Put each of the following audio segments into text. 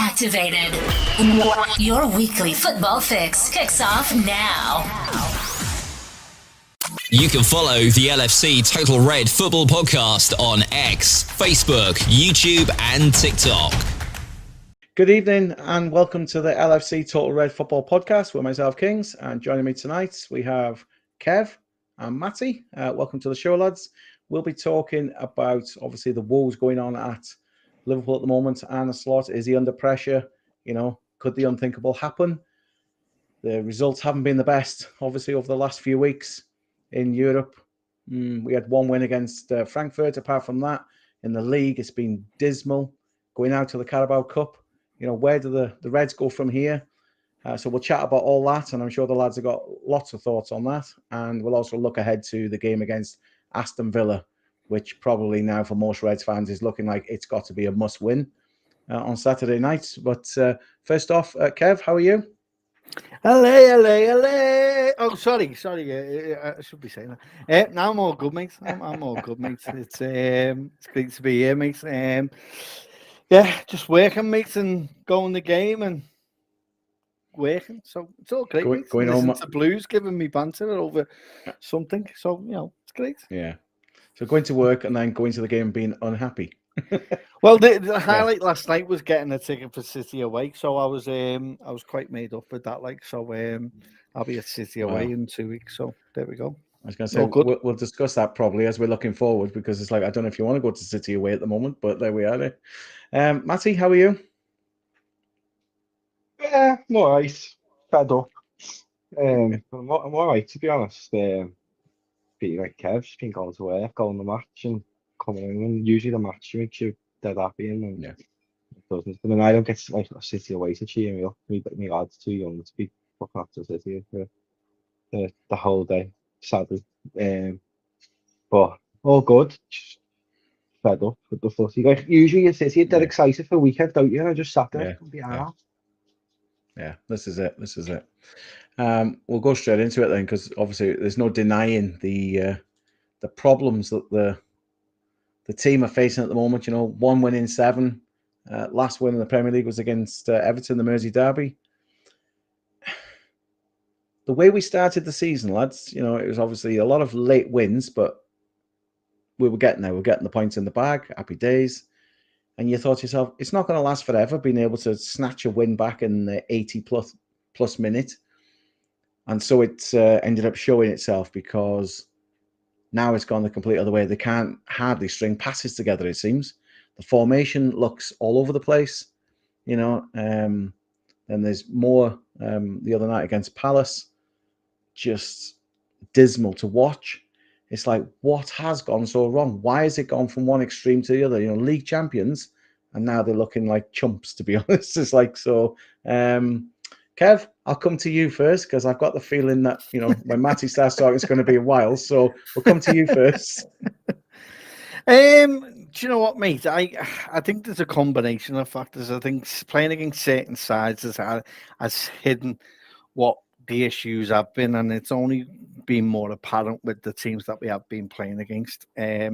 activated. Your weekly football fix kicks off now. You can follow the LFC Total Red Football Podcast on X, Facebook, YouTube and TikTok. Good evening and welcome to the LFC Total Red Football Podcast with myself, Kings, and joining me tonight we have Kev and Matty. Welcome to the show, lads. We'll be talking about, obviously, the woes going on at Liverpool at the moment. Arne Slot, is he under pressure? You know, could the unthinkable happen? The results haven't been the best, obviously, over the last few weeks in Europe. We had one win against Frankfurt. Apart from that, in the league, it's been dismal. Going out to the Carabao Cup, you know, where do the Reds go from here? So we'll chat about all that, and I'm sure the lads have got lots of thoughts on that. And we'll also look ahead to the game against Aston Villa, which probably now for most Reds fans is looking like it's got to be a must-win on Saturday night. But first off, Kev, how are you? Hello. Oh, sorry. I should be saying that. No, I'm all good, mate. I'm all good, mate. It's great to be here, mate. Yeah, just working, mate, and going the game and working. So it's all great, mate. Going home to Blues, giving me banter over something. So, you know, it's great. Yeah. So going to work and then going to the game and being unhappy. Well, the highlight last night was getting a ticket for City away, so I was quite made up with that. Like, so I'll be at City away in 2 weeks. So there we go. I was going to say we'll discuss that probably as we're looking forward, because it's like I don't know if you want to go to City away at the moment, but there we are. Matty, how are you? Yeah, I'm all right. Fed up. I'm all right, to be honest. Being like Kev's been going to work, going to the match and coming in, and usually the match makes you dead happy, and it doesn't. I mean, I don't get like a City away to cheer me up. Me lad's too young to be looking after City for the whole day, sadly. But all good. Just fed up with the footy. Like usually at City, they're excited for a weekend, don't you? I just sat there. Yeah, this is it. We'll go straight into it then, because obviously there's no denying the problems that the team are facing at the moment. You know, 1 win in 7. Last win in the Premier League was against Everton, the Merseyside Derby. The way we started the season, lads, you know, it was obviously a lot of late wins, but we were getting there. We're getting the points in the bag. Happy days. And you thought to yourself, it's not going to last forever, being able to snatch a win back in the 80 plus minute. And so it ended up showing itself, because now it's gone the complete other way. They can't hardly string passes together, it seems. The formation looks all over the place, you know. And there's more the other night against Palace. Just dismal to watch. It's like, what has gone so wrong? Why has it gone from one extreme to the other? You know, league champions, and now they're looking like chumps, to be honest. It's like, so, Kev, I'll come to you first, because I've got the feeling that, you know, when Matty starts talking, it's going to be a while. So we'll come to you first. Do you know what, mate? I think there's a combination of factors. I think playing against certain sides has hidden what the issues have been, and it's only been more apparent with the teams that we have been playing against. I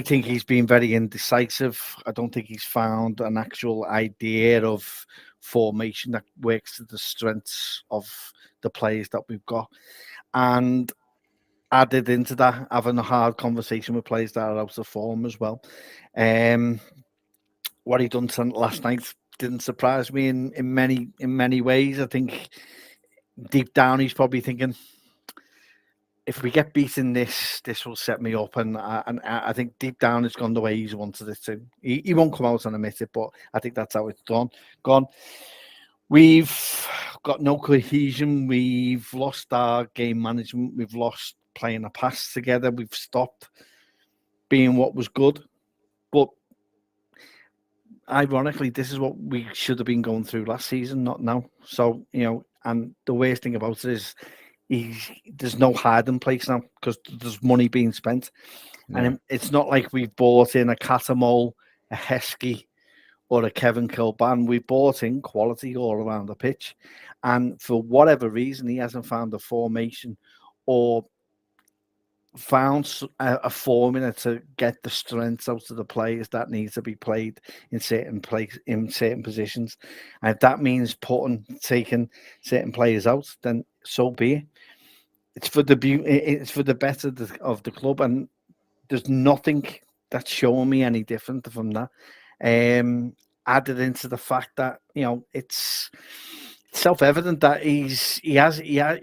think he's been very indecisive. I don't think he's found an actual idea of formation that works to the strengths of the players that we've got. And added into that, having a hard conversation with players that are out of form as well. What he done last night didn't surprise me in many ways. I think deep down he's probably thinking, if we get beaten, this will set me up, and I think deep down it's gone the way he's wanted it to. He won't come out and admit it, but I think that's how it's gone. We've got no cohesion. We've lost our game management. We've lost playing a pass together. We've stopped being what was good. But ironically, this is what we should have been going through last season, not now. So, you know, and the worst thing about it is there's no hiding place now, because there's money being spent. Yeah. And it's not like we've bought in a Catamol, a Heskey, or a Kevin Kilban. We bought in quality all around the pitch. And for whatever reason, he hasn't found a formation or found a formula to get the strengths out of the players that need to be played in certain positions, and if that means taking certain players out, then so be it. It's for the it's for the better of the club, and there's nothing that's showing me any different from that. Added into the fact that it's self-evident that he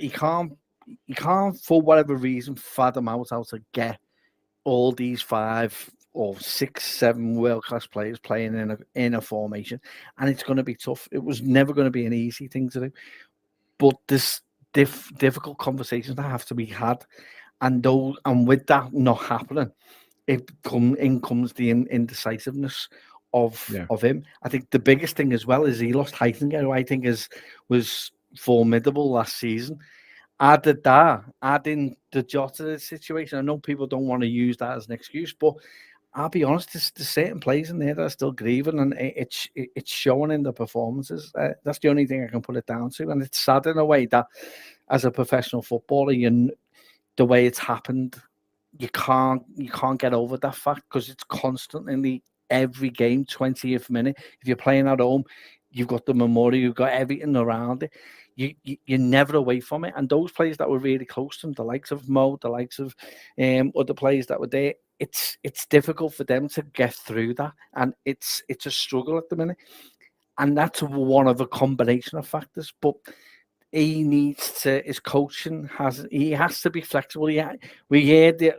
can't for whatever reason fathom out how to get all these 5 or 6, 7 world-class players playing in a formation, and it's going to be tough. It was never going to be an easy thing to do, but this difficult conversations that have to be had, and with that not happening, in comes the indecisiveness of him. I think the biggest thing as well is he lost Heitinger, who I think was formidable last season. Add in the Jota situation. I know people don't want to use that as an excuse, but I'll be honest, there's certain players in there that are still grieving, and it's showing in the performances. That's the only thing I can put it down to, and it's sad in a way that as a professional footballer, the way it's happened, you can't get over that fact, because it's constantly every game, 20th minute. If you're playing at home, you've got the memorial, you've got everything around it. You're never away from it. And those players that were really close to him, the likes of Mo, the likes of other players that were there, it's difficult for them to get through that, and it's a struggle at the minute. And that's one of a combination of factors. But he needs to. His coaching has to be flexible. We heard that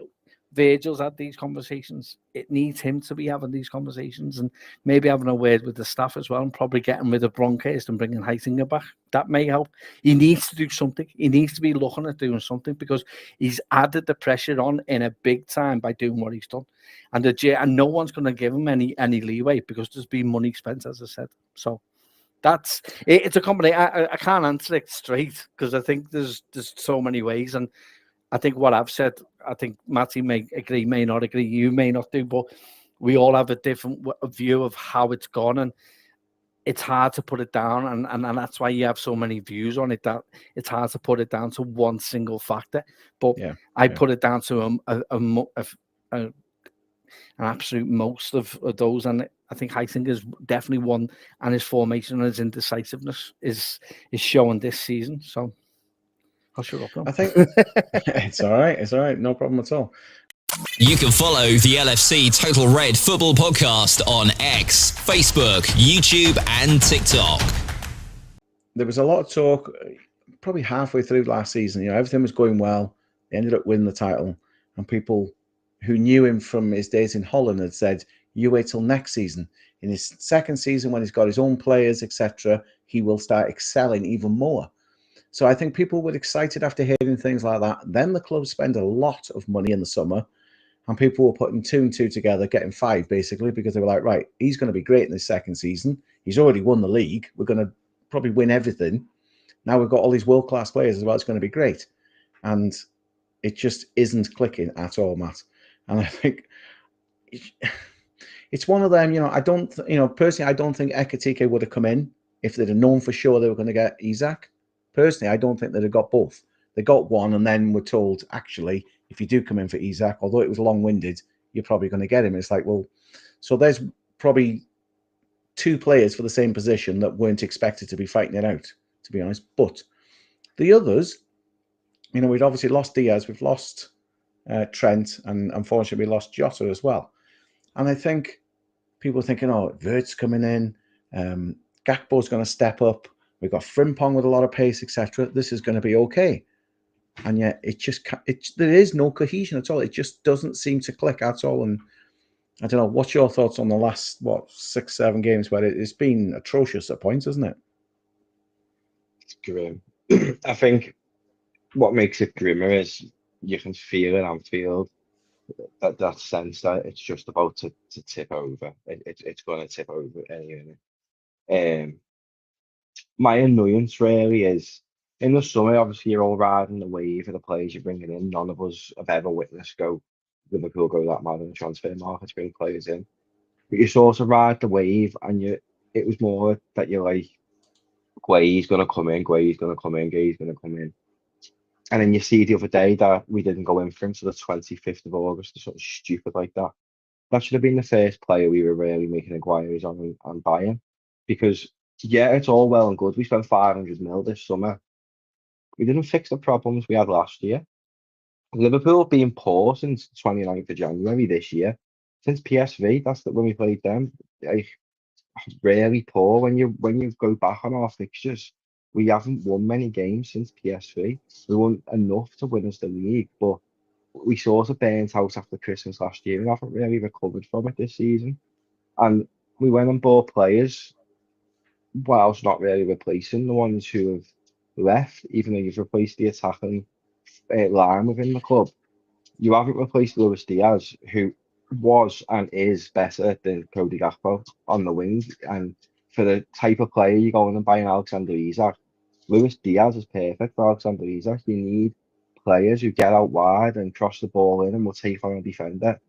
Virgil's had these conversations. It needs him to be having these conversations, and maybe having a word with the staff as well, and probably getting rid of Bronkhurst and bringing Heitinger back. That may help. He needs to do something. He needs to be looking at doing something, because he's added the pressure on in a big time by doing what he's done, and no one's going to give him any leeway, because there's been money spent, as I said. So that's it. It's a combination. I can't answer it straight, because I think there's so many ways, and I think what I've said, I think Matty may agree, may not agree, you may not do, but we all have a different view of how it's gone, and it's hard to put it down, and that's why you have so many views on it, that it's hard to put it down to one single factor. But I put it down to an absolute most of those, and I think Heitinger is definitely one, and his formation and his indecisiveness is showing this season. So I'll shut up now. I think it's all right. It's all right. No problem at all. You can follow the LFC Total Red Football Podcast on X, Facebook, YouTube, and TikTok. There was a lot of talk probably halfway through last season. Everything was going well. They ended up winning the title, and people who knew him from his days in Holland had said, "You wait till next season. In his second season, when he's got his own players, etc., he will start excelling even more." So I think people were excited after hearing things like that. Then the club spent a lot of money in the summer, and people were putting 2 and 2 together, getting 5 basically, because they were like, right, he's going to be great in his second season. He's already won the league. We're going to probably win everything. Now we've got all these world-class players as well. It's going to be great. And it just isn't clicking at all, Matt. And I think it's one of them, personally, I don't think Ekitike would have come in if they'd have known for sure they were going to get Isak. Personally, I don't think they'd have got both. They got one, and then were told, actually, if you do come in for Isak, although it was long-winded, you're probably going to get him. It's like, well, so there's probably 2 players for the same position that weren't expected to be fighting it out, to be honest. But the others, we'd obviously lost Diaz, we've lost Trent, and unfortunately we lost Jota as well. And I think people are thinking, oh, Vert's coming in, Gakpo's going to step up, we've got Frimpong with a lot of pace, etc. This is going to be okay. And yet there is no cohesion at all. It just doesn't seem to click at all. And I don't know, what's your thoughts on the last, 6, 7 games where it's been atrocious at points, isn't it? It's grim. I think what makes it grimmer is you can feel it on field, that sense that it's just about to tip over. It's going to tip over anyway. My annoyance really is, in the summer, obviously you're all riding the wave of the players you're bringing in. None of us have ever witnessed Liverpool go that mad in the transfer market to bring players in. But you sort of ride the wave, and it was more that you're like, Guayi's going to come in, Guayi's going to come in, Guayi's going to come in. And then you see the other day that we didn't go in for him till the 25th of August or something stupid like that. That should have been the first player we were really making inquiries on buying. Because, yeah, it's all well and good. We spent 500 mil this summer. We didn't fix the problems we had last year. Liverpool have been poor since 29th of January this year. Since PSV, when we played them, like, really poor. When you go back on our fixtures, we haven't won many games since PSV. We won enough to win us the league, but we sort of burnt out after Christmas last year and haven't really recovered from it this season. And we went and bought players whilst not really replacing the ones who have left, even though you've replaced the attacking line within the club. You haven't replaced Luis Diaz, who was and is better than Cody Gakpo on the wing. And for the type of player you're going and buying Alexander Isak, Luis Diaz is perfect for Alexander Isak. You need players who get out wide and cross the ball in and will take on a defender.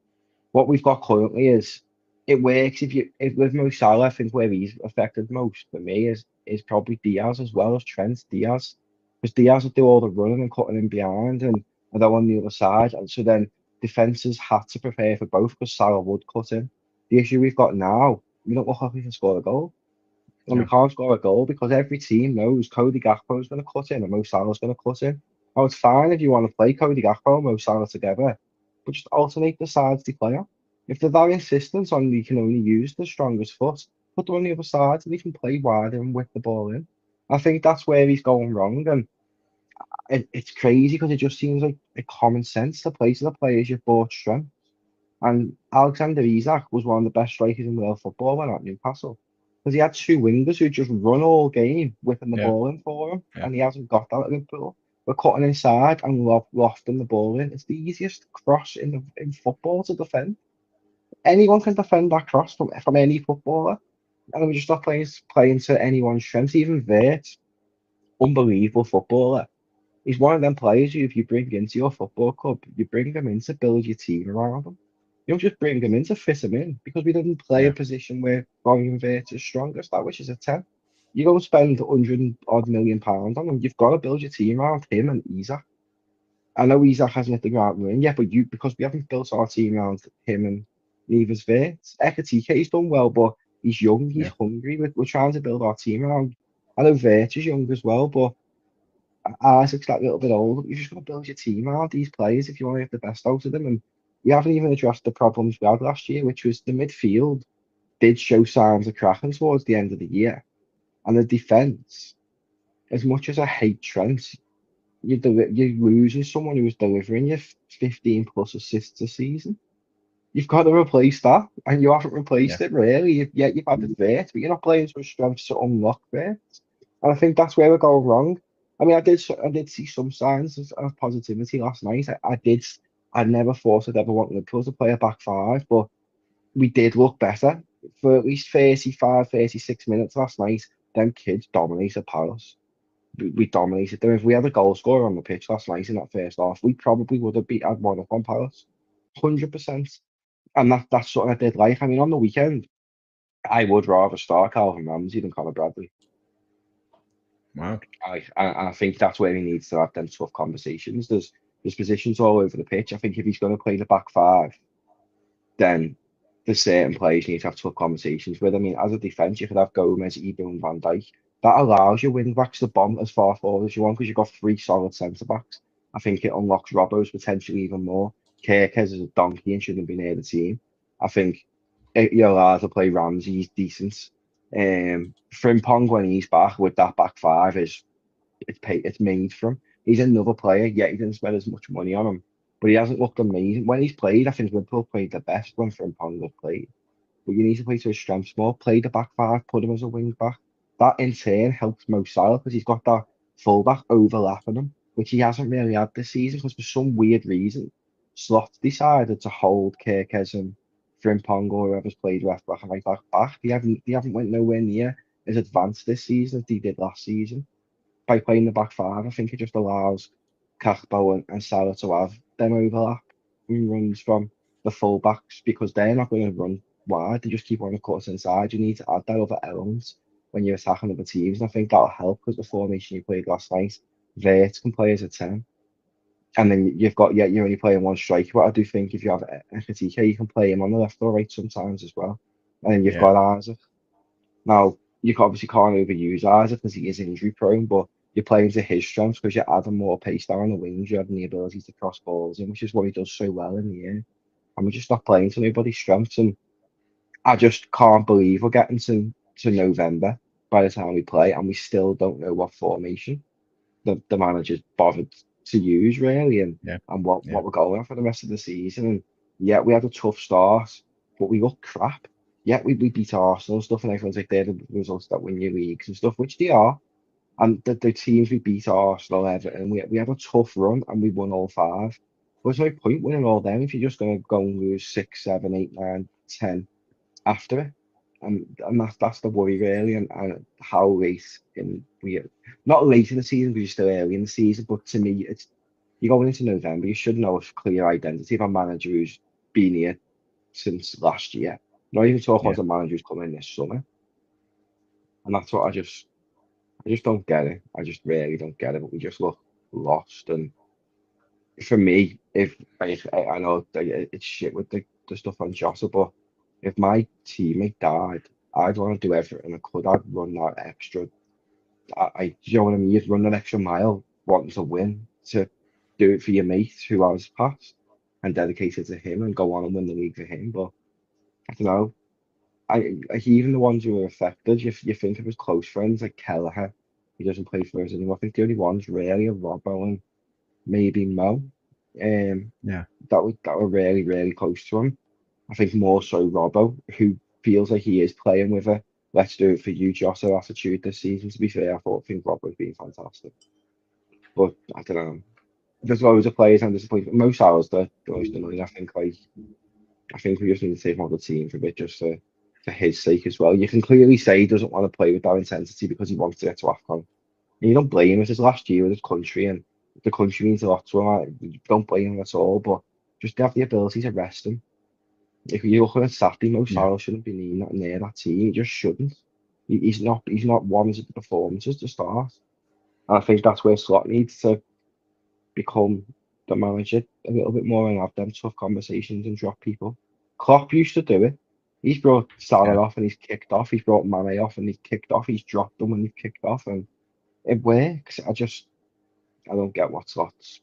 What we've got currently is it works if with Mo Salah. I think where he's affected most for me is probably Diaz as well as Trent Diaz, because Diaz will do all the running and cutting in behind and they're on the other side, and so then defenses had to prepare for both because Salah would cut in. The issue we've got now, we don't look like we can score a goal. And we can't score a goal because every team knows Cody Gakpo is going to cut in and Mo Salah is going to cut in. Oh, it's fine if you want to play Cody Gakpo and Mo Salah together, but just alternate the sides they play on. If they're that insistent on you can only use the strongest foot, put them on the other side and they can play wider and whip the ball in. I think that's where he's going wrong, and it's crazy because it just seems like a common sense to play to the players you've bought strength. And Alexander Isak was one of the best strikers in world football when at Newcastle, because he had two wingers who just run all game, whipping the ball in for him, and he hasn't got that at Liverpool. We're cutting inside and lofting the ball in. It's the easiest cross in football to defend. Anyone can defend that cross from any footballer, and we just not playing to anyone's strengths. Even Vert, unbelievable footballer. He's one of them players who, if you bring into your football club, you bring him in to build your team around him. You don't just bring him in to fit him in, because we didn't play a position where Brian Vert is strongest, that which is a 10. You don't spend 100 odd million pounds on him. You've got to build your team around him and Isak. I know Isak hasn't hit the ground running yet, but because we haven't built our team around him and neither Vert. Ekatike, he's done well, but he's young, he's hungry. We're trying to build our team around. I know Vert is young as well, but Isaac's that little bit older. You just got to build your team around these players if you want to get the best out of them. And we haven't even addressed the problems we had last year, which was the midfield did show signs of cracking towards the end of the year. And the defence, as much as I hate Trent, you're losing someone who was delivering you 15 plus assists a season. You've got to replace that, and you haven't replaced it really. You've had the Vert, but you're not playing to his strengths to unlock Vert. And I think that's where we're going wrong. I mean, I did see some signs of positivity last night. I never thought I'd ever want Liverpool to play a back five, but we did look better for at least 35, 36 minutes last night. Them kids dominated Palace. We dominated them. If we had a goal scorer on the pitch last night in that first half, we probably would have had one up on Palace, 100%. And that's something I did like. I mean, on the weekend, I would rather start Calvin Ramsey than Conor Bradley. Wow. I think that's where he needs to have them tough conversations. There's positions all over the pitch. I think if he's going to play the back five, then there's certain players you need to have tough conversations with. I mean, as a defence, you could have Gomez, Eden, and Van Dijk. That allows your wing backs to bomb as far forward as you want because you've got three solid centre backs. I think it unlocks Robbo's potentially even more. Kirkes is a donkey and shouldn't be near the team. I think you're allowed to play Ramsey, he's decent. Frimpong, when he's back with that back five, it's made for him. He's another player, yet he didn't spend as much money on him, but he hasn't looked amazing. When he's played, I think Liverpool played the best when Frimpong has played. But you need to play to his strengths more, play the back five, put him as a wing back. That in turn helps Mo Salah because he's got that fullback overlapping him, which he hasn't really had this season because for some weird reason, Slot decided to hold Kirkes and Frimpong or whoever's played left back and right back. They haven't went nowhere near as advanced this season as they did last season. By playing the back five, I think it just allows Kakpo and Salah to have them overlap and runs from the fullbacks because they're not going to run wide. They just keep on the cuts inside. You need to add that other element when you're attacking other teams. And I think that'll help because the formation you played last night, Vert can play as a 10. And then you've got, you're only playing one striker. But I do think if you have Ekitike, you can play him on the left or right sometimes as well. And then you've got Isaac. Now, you obviously can't overuse Isaac because he is injury prone, but you're playing to his strengths because you're adding more pace down the wings. You're having the ability to cross balls in, which is what he does so well in the air. And we're just not playing to nobody's strengths. And I just can't believe we're getting to November by the time we play, and we still don't know what formation the manager's bothered to use, really, and what we're going on for the rest of the season. And we had a tough start, but we look crap. We beat Arsenal and stuff, and everyone's like, they're the results that win your leagues and stuff, which they are. And the teams we beat, Arsenal, Everton, we had a tough run and we won all 5. But there's no point winning all them if you're just going to go and lose 6, 7, 8, 9, 10 after it. And that's the worry, really, and how late not late in the season because you're still early in the season, but to me, you're going into November, you should know a clear identity of a manager who's been here since last year. Not even talking about a manager who's coming in this summer. And that's what I just don't get it. I just really don't get it, but we just look lost. And for me, if I know it's shit with the stuff on Jota, but if my teammate died, I'd want to do everything I could. I'd run that extra. You know what I mean? You'd run that extra mile wanting to win to do it for your mate who has passed and dedicate it to him and go on and win the league for him. But I don't know. Even the ones who were affected, you think of his close friends like Kelleher, he doesn't play for us anymore. I think the only ones really are Robbo and maybe Mo. That were really, really close to him. I think more so Robbo, who feels like he is playing with a let's do it for you, Jota attitude this season. To be fair, I think Robbo's been fantastic. But I don't know. There's loads of players I'm disappointed. Mo Salah's the most annoying. I think we just need to take him off the team for a bit just for his sake as well. You can clearly say he doesn't want to play with that intensity because he wants to get to AFCON. And you don't blame him. It's his last year with his country and the country means a lot to him. You don't blame him at all, but just have the ability to rest him. If you're looking at Saturday, Mo Salah shouldn't be near that team. He just shouldn't. He's not warranted the performances to start. And I think that's where Slot needs to become the manager a little bit more and have them tough conversations and drop people. Klopp used to do it. He's brought Salah off and he's kicked off. He's brought Mane off and he's kicked off. He's dropped them when he's kicked off, and it works. I don't get what Slot's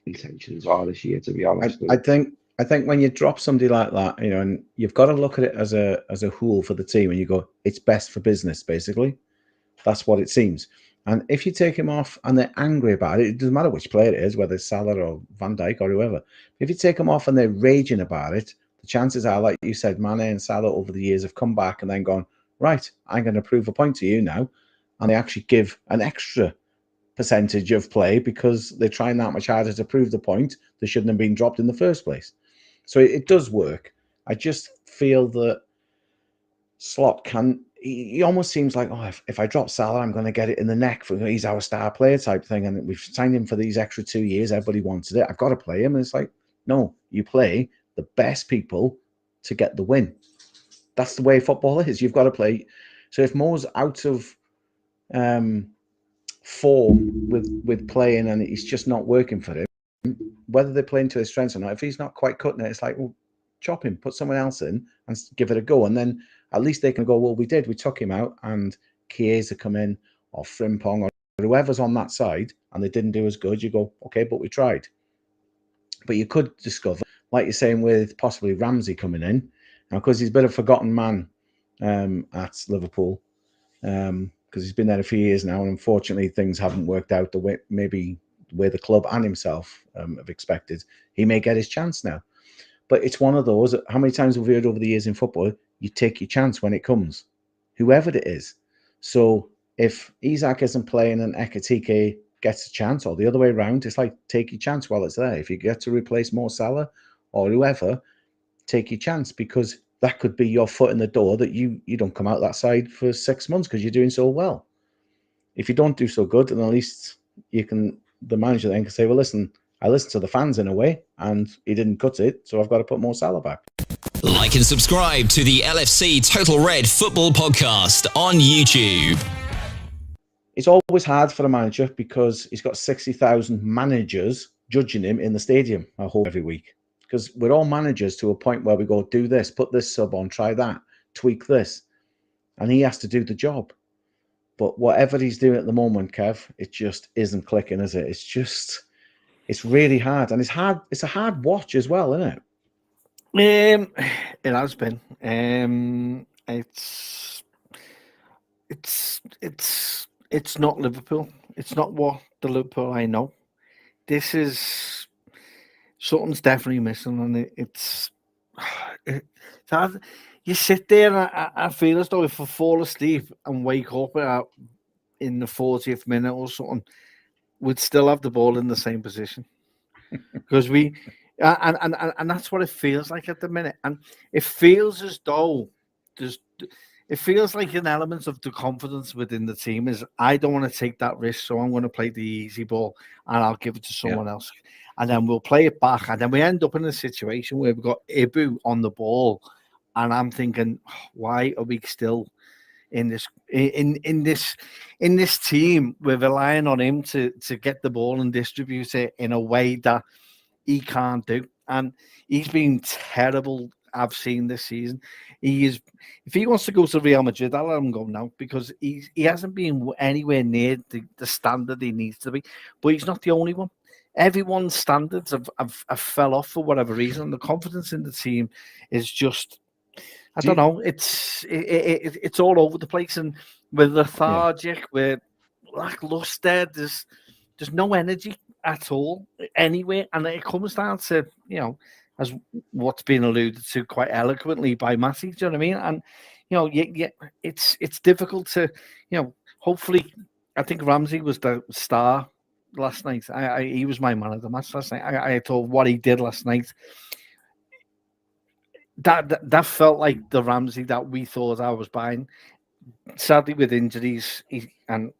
intentions are this year, to be honest. I think when you drop somebody like that, and you've got to look at it as a whole for the team, and you go, it's best for business, basically. That's what it seems. And if you take him off and they're angry about it, it doesn't matter which player it is, whether it's Salah or Van Dijk or whoever. If you take him off and they're raging about it, the chances are, like you said, Mane and Salah over the years have come back and then gone, right, I'm going to prove a point to you now. And they actually give an extra percentage of play because they're trying that much harder to prove the point. They shouldn't have been dropped in the first place. So it does work. I just feel that Slot he almost seems like, if I drop Salah, I'm going to get it in the neck. He's our star player type thing. And we've signed him for these extra 2 years. Everybody wanted it. I've got to play him. And it's like, no, you play the best people to get the win. That's the way football is. You've got to play. So if Mo's out of form with playing and it's just not working for him, whether they're playing to his strengths or not, if he's not quite cutting it, it's like, well, chop him, put someone else in and give it a go. And then at least they can go, well, we took him out and Chiesa come in or Frimpong or whoever's on that side and they didn't do as good. You go, okay, but we tried. But you could discover, like you're saying, with possibly Ramsey coming in, because he's been a forgotten man at Liverpool, because he's been there a few years now, and unfortunately things haven't worked out the way the club and himself have expected. He may get his chance now. But it's one of those, how many times have we heard over the years in football, you take your chance when it comes, whoever it is. So if Isak isn't playing and Ekitike gets a chance, or the other way around, it's like, take your chance while it's there. If you get to replace Mo Salah or whoever, take your chance, because that could be your foot in the door that you don't come out that side for 6 months because you're doing so well. If you don't do so good, then at least the manager then can say, well, listen, I listened to the fans in a way, and he didn't cut it, so I've got to put Mo Salah back. Like and subscribe to the LFC Total Red Football Podcast on YouTube. It's always hard for a manager because he's got 60,000 managers judging him in the stadium, I hope, every week. Because we're all managers to a point where we go, do this, put this sub on, try that, tweak this. And he has to do the job. But whatever he's doing at the moment, Kev, it just isn't clicking, is it? It's really hard. And it's a hard watch as well, isn't it? It has been. It's not Liverpool. It's not what the Liverpool I know. This is something's definitely missing, and it's hard. You sit there, and I feel as though if I fall asleep and wake up in the 40th minute or something, we'd still have the ball in the same position because and that's what it feels like at the minute, and it feels as though it feels like an element of the confidence within the team is I don't want to take that risk, so I'm going to play the easy ball and I'll give it to someone else, and then we'll play it back, and then we end up in a situation where we've got Ibu on the ball. And I'm thinking, why are we still in this team? We're relying on him to get the ball and distribute it in a way that he can't do. And he's been terrible. I've seen this season. If he wants to go to Real Madrid, I'll let him go now because he hasn't been anywhere near the standard he needs to be. But he's not the only one. Everyone's standards have fell off for whatever reason. The confidence in the team is just. I don't know. It's all over the place, and we're lethargic. We're lackluster. There's no energy at all anywhere, and it comes down to as what's been alluded to quite eloquently by Matty. Do you know what I mean? And it's difficult to Hopefully, I think Ramsey was the star last night. He was my man of the match last night. I thought what he did last night. That felt like the Ramsey that we thought I was buying. Sadly, with injuries, and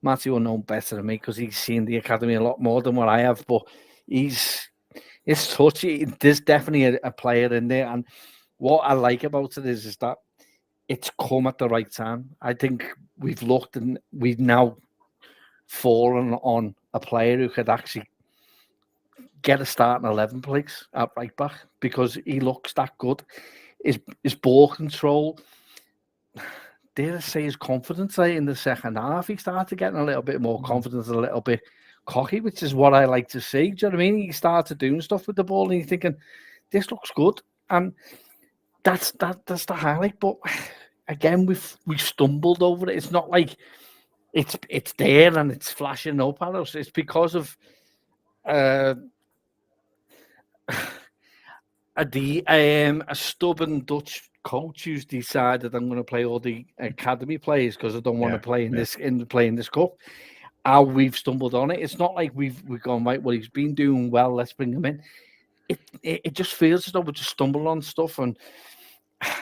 Matty will know better than me because he's seen the academy a lot more than what I have. But it's touchy. There's definitely a player in there, and what I like about it is that it's come at the right time. I think we've looked and we've now fallen on a player who could actually get a starting 11 place at right back because he looks that good. His ball control, dare I say, his confidence in the second half. He started getting a little bit more confidence, a little bit cocky, which is what I like to see. Do you know what I mean? He started doing stuff with the ball and you're thinking, this looks good. And that's the highlight. But again, we've stumbled over it. It's not like it's there and it's flashing up at us. It's because of a stubborn Dutch coach who's decided I'm going to play all the academy players because I don't want to play in this cup. How we've stumbled on it. It's not like we've gone right. Well, he's been doing well. Let's bring him in. It just feels as though we just stumble on stuff. And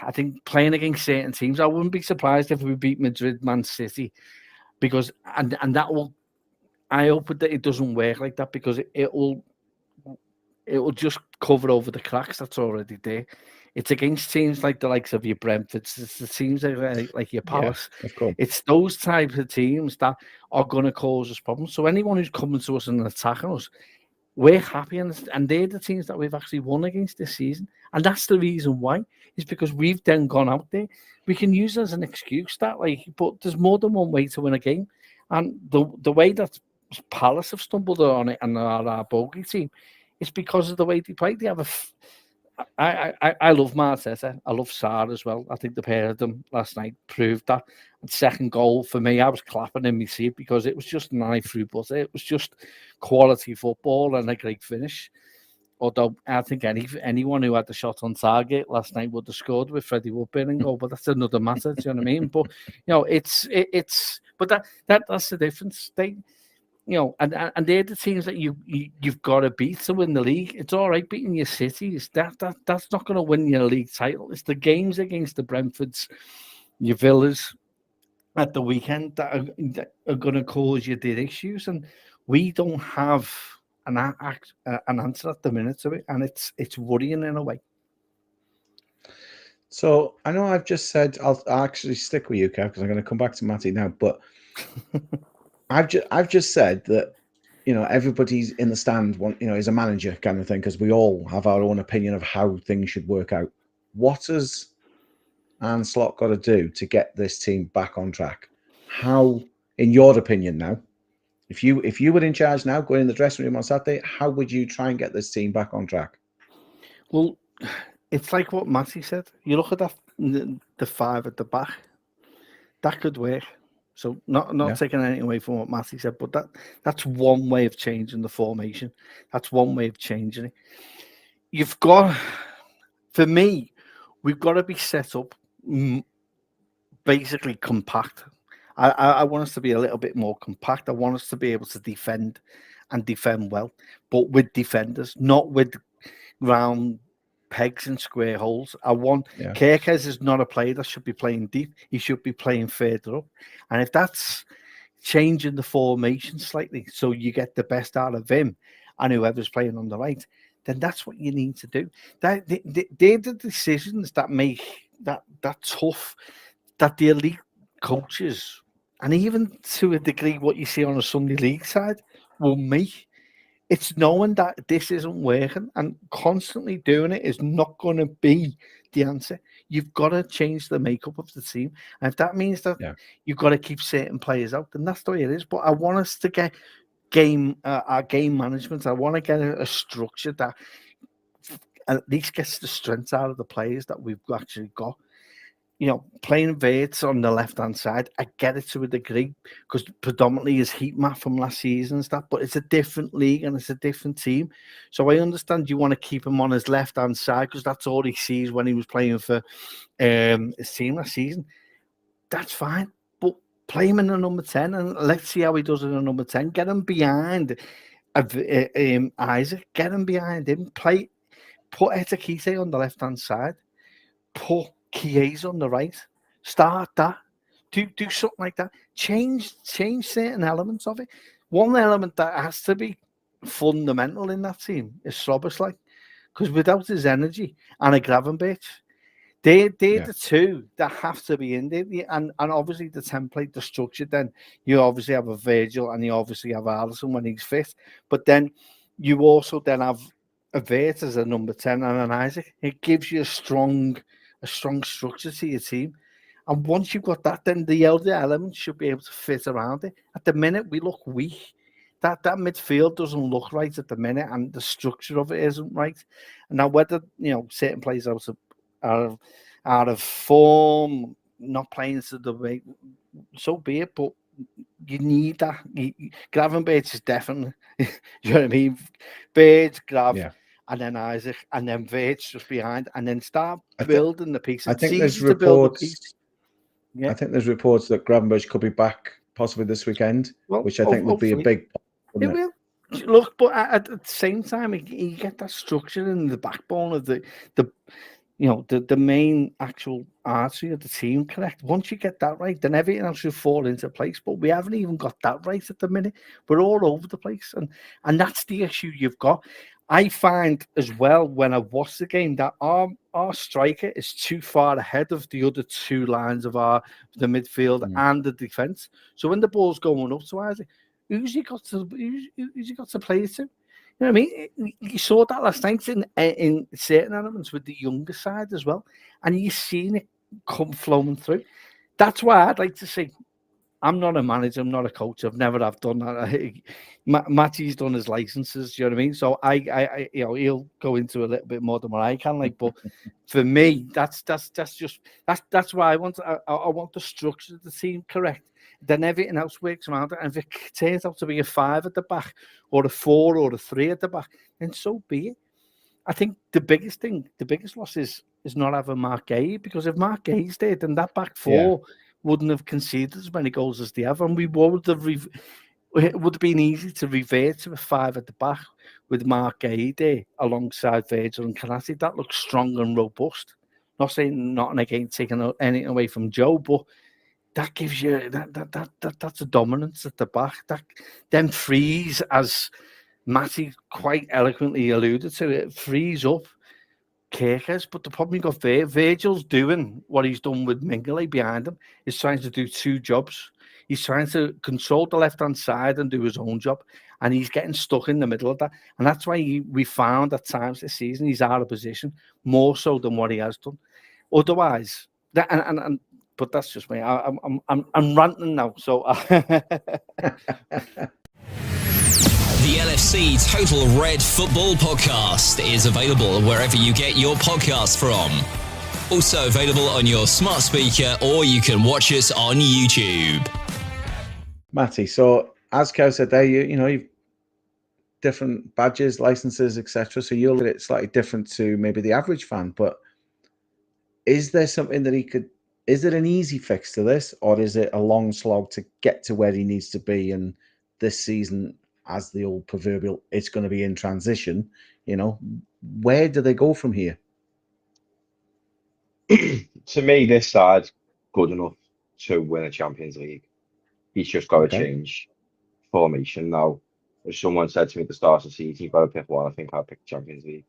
I think playing against certain teams, I wouldn't be surprised if we beat Madrid, Man City, because and that will. I hope that it doesn't work like that because it will just cover over the cracks that's already there. It's against teams like the likes of your Brentford. It's the teams like your Palace. Yeah, of course. It's those types of teams that are going to cause us problems. So anyone who's coming to us and attacking us, we're happy. And they're the teams that we've actually won against this season. And that's the reason why. Is because we've then gone out there. We can use it as an excuse but there's more than one way to win a game. And the way that Palace have stumbled on it and our bogey team, it's because of the way they play. They have I love Marteta. I love Sarr as well. I think the pair of them last night proved that. And second goal for me, I was clapping in my seat because it was just an eye through butter. It was just quality football and a great finish. Although I think anyone who had the shot on target last night would have scored with Freddie Woodburn and goal, but that's another matter. Do you know what I mean? But that's the difference. And they're the teams that you've got to beat to win the league. It's all right beating your cities. That's not going to win your league title. It's the games against the Brentfords, your Villas at the weekend that are going to cause you the issues. And we don't have an answer at the minute to it, and it's worrying in a way. So I know I've just said I'll actually stick with you, Kev, because I'm going to come back to Matty now, but. I've just said that everybody's in the stand, is a manager kind of thing, because we all have our own opinion of how things should work out. What has Arne Slot got to do to get this team back on track? How, in your opinion now, if you were in charge now, going in the dressing room on Saturday, how would you try and get this team back on track? Well, it's like what Matty said. You look at that, the five at the back, that could work. So not taking anything away from what Matty said, but that's one way of changing the formation. That's one way of changing it. You've got, for me, we've got to be set up basically compact. I want us to be a little bit more compact. I want us to be able to defend and defend well, but with defenders, not with round pegs and square holes. Kerkez is not a player that should be playing deep. He should be playing further up. And if that's changing the formation slightly so you get the best out of him and whoever's playing on the right, then that's what you need to do. They're the decisions that make that tough, that the elite coaches, and even to a degree what you see on a Sunday League side, will make. It's knowing that this isn't working, and constantly doing it is not going to be the answer. You've got to change the makeup of the team. And if that means that you've got to keep certain players out, then that's the way it is. But I want us to get our game management. I want to get a structure that at least gets the strength out of the players that we've actually got. Playing Verts on the left-hand side, I get it to a degree, because predominantly his heat map from last season and stuff, but it's a different league and it's a different team. So I understand you want to keep him on his left-hand side because that's all he sees when he was playing for his team last season. That's fine, but play him in the number 10 and let's see how he does in the number 10. Get him behind Isaac, get him behind him, put Etakite on the left-hand side, put Chiesa on the right, start that, do something like that, change certain elements of it. One element that has to be fundamental in that team is Szoboszlai, because without his energy and a Gravenberch, they're the two that have to be in there. And obviously the template, the structure, then you obviously have a Virgil and you obviously have Alisson when he's fit, but then you also then have a Vert as a number 10 and an Isaac. It gives you a strong structure to your team. And once you've got that, then the other elements should be able to fit around it. At the minute, we look weak. That midfield doesn't look right at the minute, and the structure of it isn't right. And now whether, certain players are out of form, not playing to the way, so be it, but you need that. Gravenberch is definitely, you know what I mean? Birds, Grav, and then Isaac, and then Verts just behind, and then start building the pieces. I think there's reports. I think there's reports that Gravenberch could be back possibly this weekend, which I think would be a big. It will. Look, but at the same time, you get that structure in the backbone of the main actual artery of the team correct. Once you get that right, then everything else should fall into place. But we haven't even got that right at the minute. We're all over the place, and that's the issue you've got. I find as well when I watch the game that our striker is too far ahead of the other two lines of the midfield and the defence. So when the ball's going up to Isaac, who's he got to play it to? You know what I mean? You saw that last night in certain elements with the younger side as well, and you've seen it come flowing through. That's why I'd like to see. I'm not a manager. I'm not a coach. I've never have done that. Matty's done his licenses. You know what I mean? So I he'll go into a little bit more than what I can. But for me, that's why I want the structure of the team correct. Then everything else works around it. And if it turns out to be a 5 at the back, or a 4, or a 3 at the back, then so be it. I think the biggest loss is not having Mark Gay, because if Mark Gay's there, then that back 4 wouldn't have conceded as many goals as they have, and it would have been easy to revert to a 5 at the back with Mark Gay there alongside Virgil and Kanati. That looks strong and robust. Not saying nothing again, taking anything away from Joe, but that gives you that's a dominance at the back. That then frees, as Matty quite eloquently alluded to, it frees up Kerkez. But the problem you got there, Virgil's doing what he's done with Mingele behind him, is trying to do 2 jobs. He's trying to control the left-hand side and do his own job, and he's getting stuck in the middle of that. And that's why we found at times this season he's out of position, more so than what he has done. Otherwise, but that's just me. I'm ranting now. So The LFC Total Red Football Podcast is available wherever you get your podcasts from. Also available on your smart speaker, or you can watch us on YouTube. Matty, so as Kev said there, you've different badges, licenses, etc. So you'll get it slightly different to maybe the average fan. But is there something that is it an easy fix to this, or is it a long slog to get to where he needs to be? And this season, as the old proverbial, it's going to be in transition. Where do they go from here? To me, this side's good enough to win a Champions League. He's just got to change formation now. As someone said to me at the start of the season, you've got to pick one. I think I'll pick Champions League.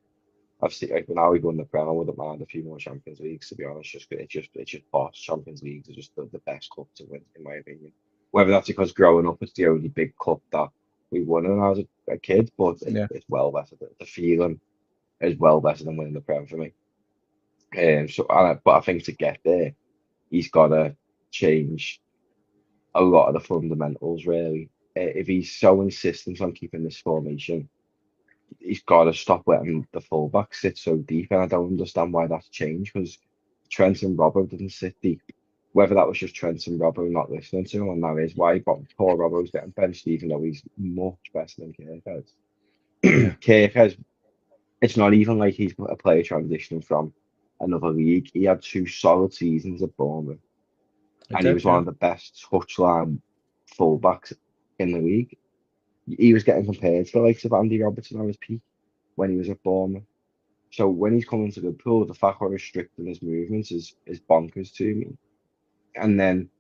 I've seen now we've won the Prem. I wouldn't mind a few more Champions Leagues, to be honest. It's just boss. Champions Leagues are just the best cup to win, in my opinion. Whether that's because growing up, it's the only big cup that we won when I was a kid, but it's well better. The feeling is well better than winning the Prem for me. But I think to get there, he's got to change a lot of the fundamentals, really. If he's so insistent on keeping this formation, he's got to stop letting the fullback sit so deep. And I don't understand why that's changed, because Trent and Robbo didn't sit deep. Whether that was just Trent and Robbo not listening to him, and that is why poor Robbo's getting benched, even though he's much better than Kirkhead. Kirkhead, it's not even like he's a player transitioning from another league. He had 2 solid seasons at Bournemouth, and he was one of the best touchline fullbacks in the league. He was getting compared to the likes of Andy Robertson on his peak when he was at Bournemouth. So when he's coming to Liverpool, the fact we're restricting his movements is bonkers to me. And then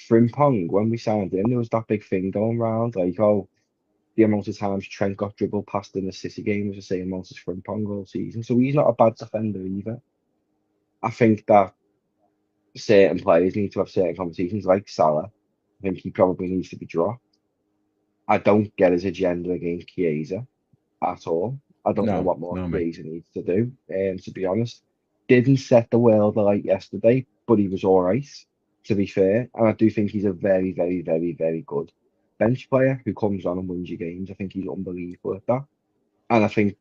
Frimpong, when we signed him, there was that big thing going around, like, the amount of times Trent got dribbled past in the City game was the same amount as Frimpong all season. So he's not a bad defender either. I think that certain players need to have certain competitions, like Salah. I think he probably needs to be dropped. I don't get his agenda against Chiesa at all. I don't know what more Chiesa needs to do. To be honest, didn't set the world alight yesterday, but he was all right, to be fair. And I do think he's a very, very, very, very good bench player who comes on and wins your games. I think he's unbelievable at that. And I think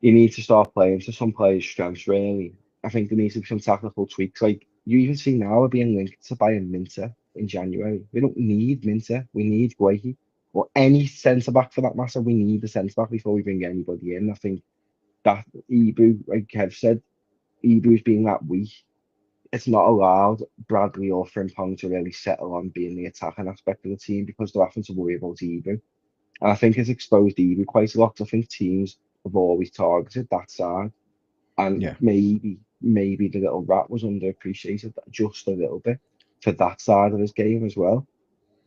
you need to start playing to some players' strengths, really. I think there needs to be some tactical tweaks. Like, you even see now we're being linked to buying Minter in January. We don't need Minter. We need Guehi. Or any centre-back for that matter. We need a centre-back before we bring anybody in. I think that Ibu, like Kev said, Ibu's being that weak. It's not allowed Bradley or Frimpong to really settle on being the attacking aspect of the team, because they're having to worry about Ibu. And I think it's exposed Ibu quite a lot. I think teams have always targeted that side. And maybe the little rat was underappreciated just a little bit for that side of his game as well.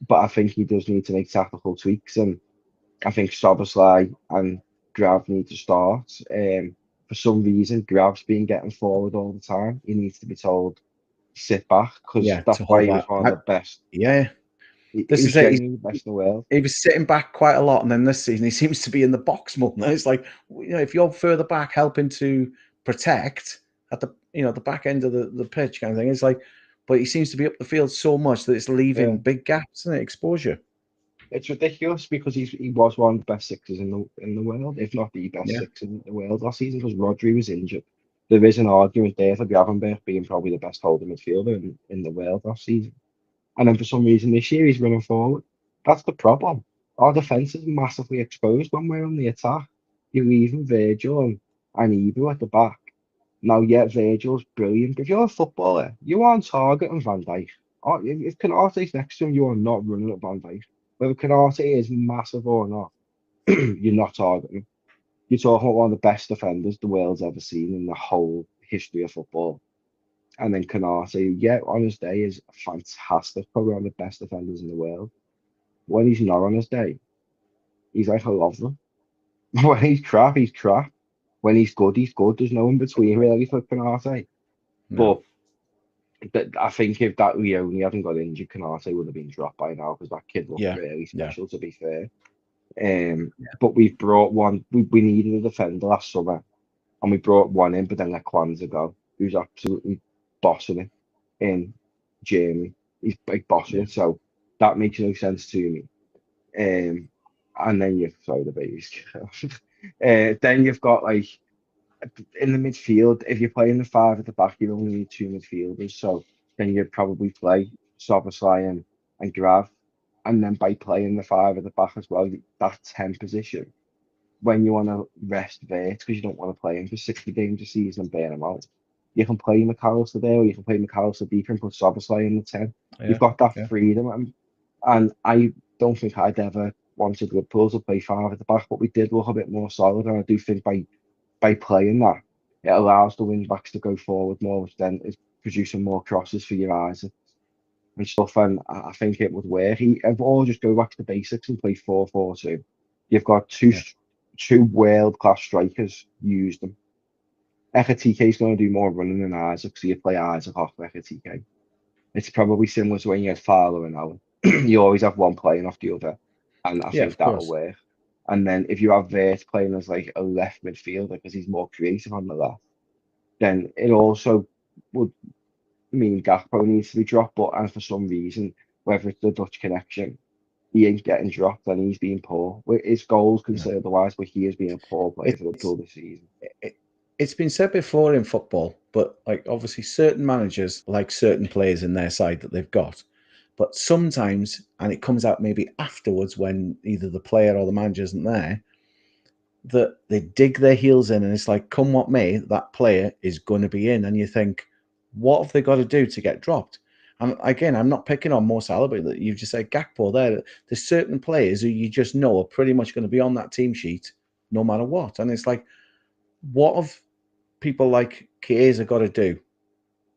But I think he does need to make tactical tweaks, and I think Szoboszlai and Grav need to start. For some reason, Grav's been getting forward all the time. He needs to be told, sit back, because that's why he was one of the best. Yeah. This is it. He's the best in the world. He was sitting back quite a lot, and then this season he seems to be in the box more. Now it's like, if you're further back helping to protect at the the back end of the pitch kind of thing, it's like, but he seems to be up the field so much that it's leaving big gaps in exposure. It's ridiculous, because he was one of the best sixes in the world, if not the best six in the world last season, because Rodri was injured. There is an argument there for Gravenberch being probably the best holding midfielder in the world last season. And then for some reason this year he's running forward. That's the problem. Our defence is massively exposed when we're on the attack. You're leaving Virgil and Ibu at the back. Now, Virgil's brilliant. If you're a footballer, you are on target on Van Dijk. If Konate's next to him, you are not running at Van Dijk. Whether Konate is massive or not, you're not targeting. You're talking about one of the best defenders the world's ever seen in the whole history of football. And then Konate, on his day, is fantastic. Probably one of the best defenders in the world. When he's not on his day, he's like, I love them. When he's crap, he's crap. When he's good, he's good. There's no in between really for Konate. No. But I think if that Leone hadn't got injured, Canate would have been dropped by now because that kid looked Yeah, really yeah. special, to be fair. But we've brought one. We needed a defender last summer, and we brought one in, but then let Kwanzaa go, who's absolutely bossing it in Germany. He's like bossing it, so that makes no sense to me. And then you've sorry the baby's then you've got like in the midfield. If you're playing the five at the back, you only need two midfielders. So then you'd probably play Soboslai and Grav, and then by playing the five at the back as well, that 10 position. When you want to rest Vert because you don't want to play him for 60 games a season and burn him out, you can play McAllister there, or you can play McAllister deeper and put Soboslai in the 10. You've got that freedom, and I don't think I'd ever wanted Liverpool to play five at the back, but we did look a bit more solid, and I do think by playing that, it allows the wing backs to go forward more, which then is producing more crosses for your eyes and stuff. And I think it would work. Or just go back to the basics and play 4-4-2. You've got two world class strikers. Use them. Ekatike is going to do more running than Isaac, so you play Isaac off Ekatike. It's probably similar to when you had Fowler and Allen. You always have one playing off the other, and I think that'll work. And then if you have Vert playing as like a left midfielder because he's more creative on the left, then it also would mean Gakpo needs to be dropped. And for some reason, whether it's the Dutch connection, he ain't getting dropped and he's being poor. His goals can say otherwise, but he is being a poor player for Liverpool this season. It's been said before in football, but like obviously certain managers like certain players in their side that they've got. But sometimes, and it comes out maybe afterwards when either the player or the manager isn't there, that they dig their heels in and it's like, come what may, that player is going to be in. And you think, what have they got to do to get dropped? And again, I'm not picking on Mo Salah, but that you've just said Gakpo there. There's certain players who you just know are pretty much going to be on that team sheet no matter what. And it's like, what have people like Chiesa got to do?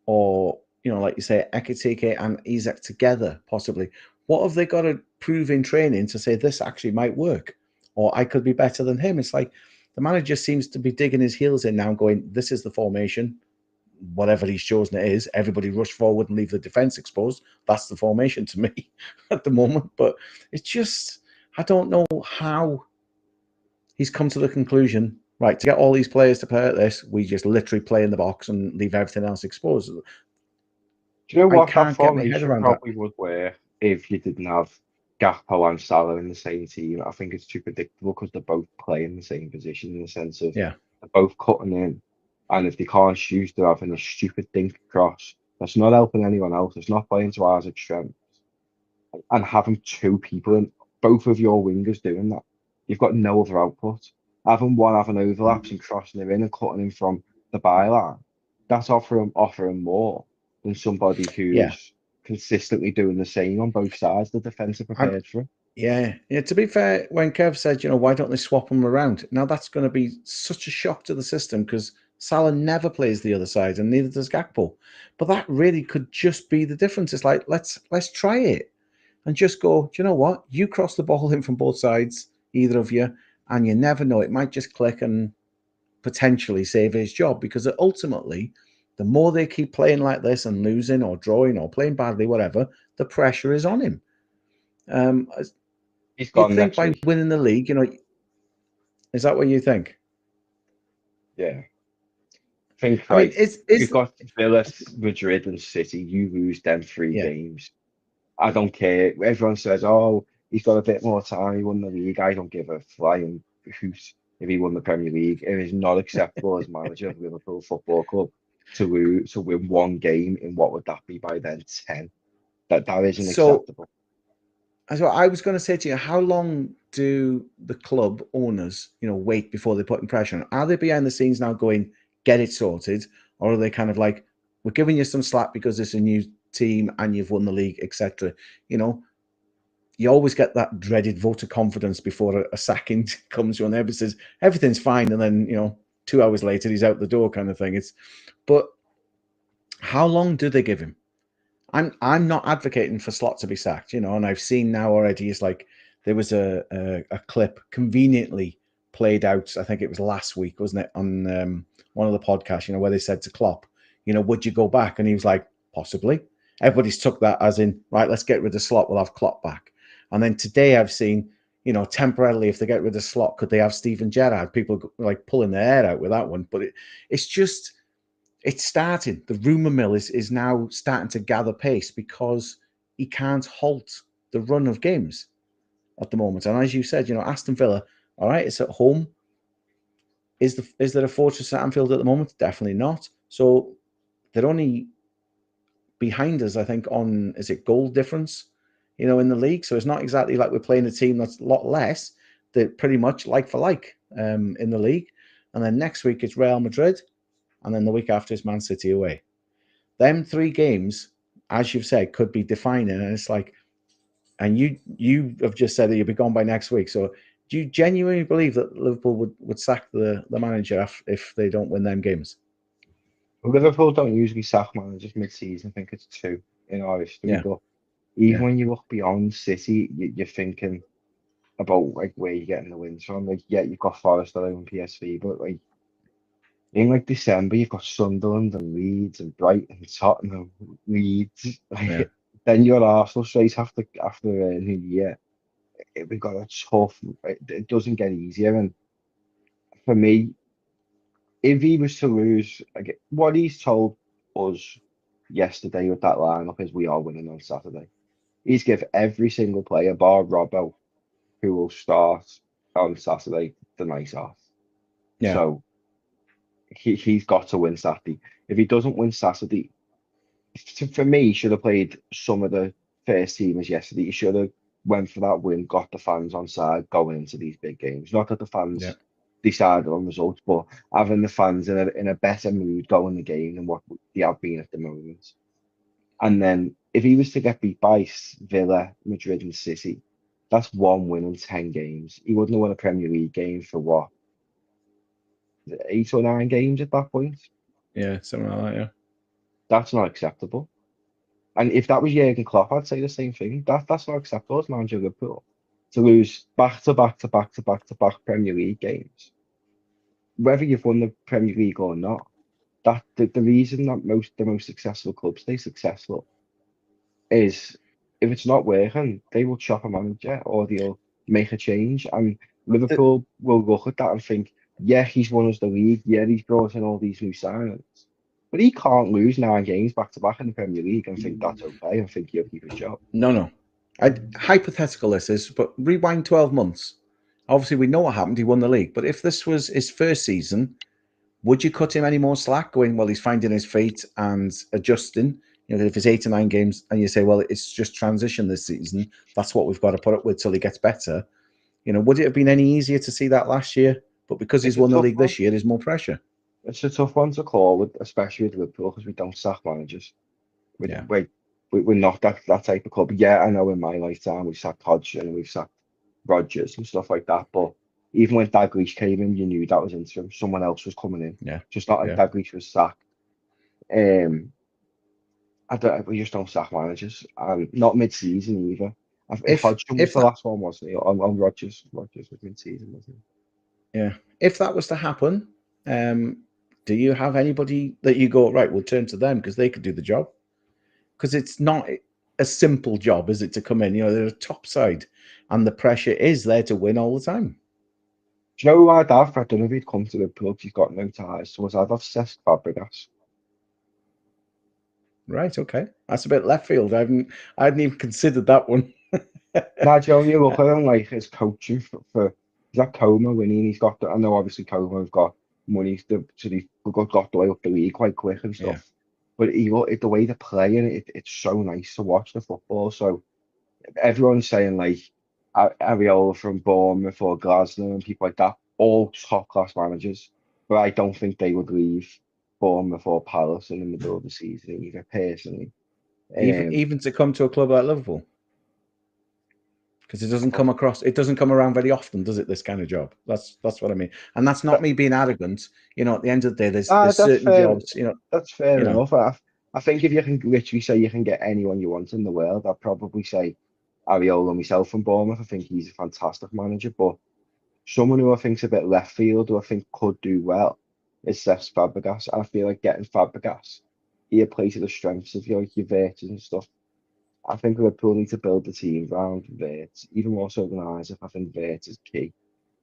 Or, like you say, Ekatike and Isak together, possibly. What have they got to prove in training to say this actually might work? Or I could be better than him? It's like the manager seems to be digging his heels in now and going, this is the formation. Whatever he's chosen it is, everybody rush forward and leave the defence exposed. That's the formation to me at the moment. But it's just, I don't know how he's come to the conclusion, right, to get all these players to play at this, we just literally play in the box and leave everything else exposed. Do you know what? That formation probably would work if you didn't have Gakpo and Salah in the same team. I think it's too predictable because they're both playing the same position in the sense of they're both cutting in. And if they can't shoot, they're having a stupid dink cross. That's not helping anyone else. It's not playing to Isaac's strengths. And having two people and both of your wingers doing that, you've got no other output. Having overlaps and crossing it in and cutting in from the byline, that's offering more than somebody who's consistently doing the same on both sides. The defence are prepared for it. Yeah. To be fair, when Kev said, why don't they swap them around? Now that's going to be such a shock to the system because Salah never plays the other side and neither does Gakpo. But that really could just be the difference. It's like, let's try it and just go, do you know what? You cross the ball in from both sides, either of you, and you never know. It might just click and potentially save his job because ultimately, the more they keep playing like this and losing or drawing or playing badly, whatever, the pressure is on him. He's gone think by week. winning the league, is that what you think? Yeah. You've got Villa, Madrid, and City. You lose them 3 games. I don't care. Everyone says, "Oh, he's got a bit more time. He won the league." I don't give a flying hoot if he won the Premier League. It is not acceptable as manager of Liverpool Football Club to win 1 game in what would that be by then 10. That isn't acceptable. So I was going to say to you, how long do the club owners, wait before they're putting pressure on? Are they behind the scenes now going, get it sorted? Or are they kind of like, we're giving you some slack because it's a new team and you've won the league, etc. You always get that dreaded vote of confidence before a sacking comes on. Everybody says everything's fine, and then 2 hours later he's out the door, kind of thing. But how long do they give him? I'm not advocating for Slot to be sacked, and I've seen now already. It's like there was a clip conveniently played out. I think it was last week, wasn't it, on one of the podcasts? Where they said to Klopp, would you go back? And he was like, Possibly. Everybody's took that as in, right, let's get rid of Slot, we'll have Klopp back. And then today I've seen, temporarily, if they get rid of Slot, could they have Steven Gerrard? People like pulling their hair out with that one. But it's starting. The rumour mill is now starting to gather pace because he can't halt the run of games at the moment. And as you said, Aston Villa, all right, it's at home. Is there a fortress at Anfield at the moment? Definitely not. So they're only behind us, I think, on, is it goal difference, in the league? So it's not exactly like we're playing a team that's a lot less. They're pretty much like for like in the league. And then next week it's Real Madrid. And then the week after is Man City away. Them 3 games, as you've said, could be defining. And it's like, and you have just said that you'll be gone by next week. So do you genuinely believe that Liverpool would sack the manager if they don't win them games? Liverpool don't usually sack managers mid-season. I think it's 2 in our history. Yeah. But even when you look beyond City, you're thinking about like where you're getting the wins from. Like, yeah, you've got Forest alone and PSV, but like in like December, you've got Sunderland and Leeds and Brighton and Tottenham, Leeds. Yeah. Then you're Arsenal straight after New Year. We've got a tough. It doesn't get easier, and for me, if he was to lose, like, what he's told us yesterday with that lineup is we are winning on Saturday. He's give every single player, bar Robbo, who will start on Saturday, the night off. Yeah. So he's got to win Saturday. If he doesn't win Saturday, for me, he should have played some of the first teamers yesterday. He should have went for that win, got the fans on side going into these big games. Not that the fans decided on results, but having the fans in a better mood going the game than what they have been at the moment. And then if he was to get beat by Villa, Madrid and City, that's 1 win in 10 games. He wouldn't have won a Premier League game for what? 8 or 9 games at that point? Yeah, something like that, yeah. That's not acceptable. And if that was Jurgen Klopp, I'd say the same thing. That's not acceptable as manager of Liverpool. To lose back to back Premier League games. Whether you've won the Premier League or not, that the reason that the most successful clubs stay successful is if it's not working, they will chop a manager or they'll make a change. And Liverpool will look at that and think, yeah, he's won us the league, yeah, he's brought in all these new signings. But he can't lose 9 games back to back in the Premier League and think that's okay and think he'll keep his job. No. Hypothetical this is, but rewind 12 months. Obviously, we know what happened. He won the league. But if this was his first season, would you cut him any more slack going, well, he's finding his feet and adjusting? If it's 8 or 9 games and you say, well, it's just transition this season, that's what we've got to put up with till he gets better. Would it have been any easier to see that last year? But because he's won the league this year, there's more pressure. It's a tough one to call, especially with Liverpool, because we don't sack managers. We're not that type of club. Yeah, I know in my lifetime we've sacked Hodgson and we've sacked Rodgers and stuff like that. But even when Dalglish came in, you knew that was interim. Someone else was coming in. Yeah. Just not like Dalglish was sacked. We just don't sack managers. And not mid-season either. If Hodgson was the last one, wasn't he? On Rodgers was mid-season, wasn't he? Yeah. If that was to happen, do you have anybody that you go, right, we'll turn to them because they could do the job? Because it's not a simple job, is it, to come in? They're a top side and the pressure is there to win all the time. Do you know who I'd have? I don't know if he'd come to Liverpool if he's got no ties. So I'd have Cesc Fabregas. Right, okay. That's a bit left field. I hadn't even considered that one. Now, Joe, you look at him like his coaching for he's got Coma winning. He's got I know obviously Coma's got money, so he's got the way up the league quite quick and stuff. Yeah. But the way they're playing, it's so nice to watch the football. So everyone's saying like Ariola from Bournemouth or Glasner and people like that, all top class managers. But I don't think they would leave Bournemouth or Palace in the middle of the season either, personally. Even to come to a club like Liverpool. Because it doesn't come around very often, does it, this kind of job? That's what I mean. And that's not me being arrogant. At the end of the day, there's certain jobs, That's fair enough. I think if you can literally say you can get anyone you want in the world, I'd probably say Ariola myself from Bournemouth. I think he's a fantastic manager, but someone who I think's a bit left field, who I think could do well, is Cesc Fabregas. And I feel like getting Fabregas he plays to the strengths of your Verts and stuff. I think Liverpool need to build the team around Verts, even more so than Isaac. I think Verts is key.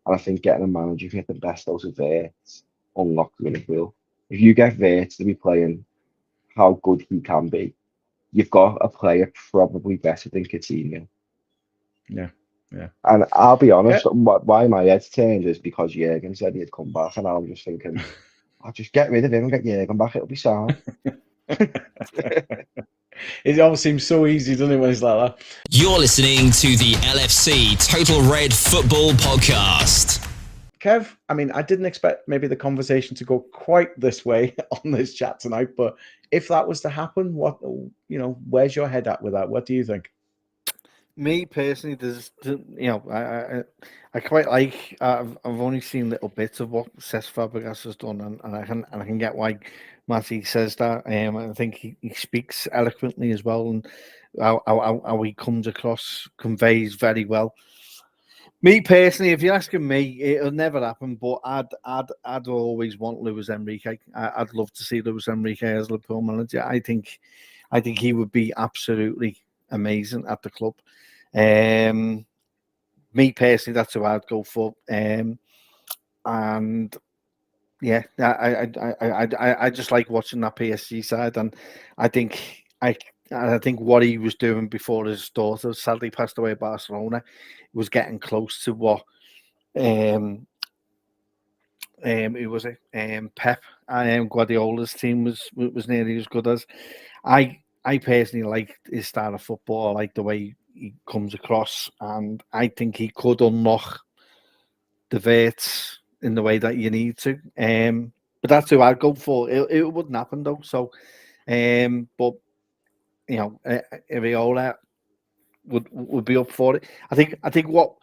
And I think getting a manager who can get the best out of Verts unlocks Liverpool. If you get Verts to be playing how good he can be, you've got a player probably better than Coutinho. Yeah, yeah. And I'll be honest, why my head's turned is because Jurgen said he'd come back, and I'm just thinking, I'll just get rid of him and get Jurgen back, it'll be sound. It all seems so easy, doesn't it, when it's like that? You're listening to the LFC Total Red Football Podcast. Kev, I mean, I didn't expect maybe the conversation to go quite this way on this chat tonight, but if that was to happen, what, where's your head at with that? What do you think? Me personally, I quite like. I've only seen little bits of what Cesc Fabregas has done, and I can get why Matty says that. I think he speaks eloquently as well, and how he comes across conveys very well. Me personally, if you're asking me, it'll never happen. But I'd always want Luis Enrique. I'd love to see Luis Enrique as Liverpool manager. I think he would be absolutely amazing at the club. Me personally, that's who I'd go for. And yeah, I just like watching that PSG side, and I think what he was doing before his daughter sadly passed away at Barcelona was getting close to what who was it? Pep and Guardiola's team was nearly as good as. I personally like his style of football. I like the way he comes across, and I think he could unlock the Verts in the way that you need to. But that's who I'd go for. It wouldn't happen though. So, but Areola would be up for it. I think what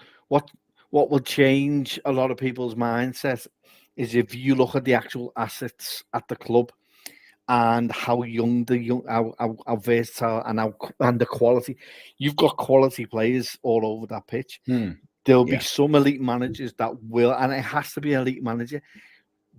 will change a lot of people's mindset is if you look at the actual assets at the club and how versatile and the quality. You've got quality players all over that pitch. There'll be some elite managers that will, and it has to be an elite manager.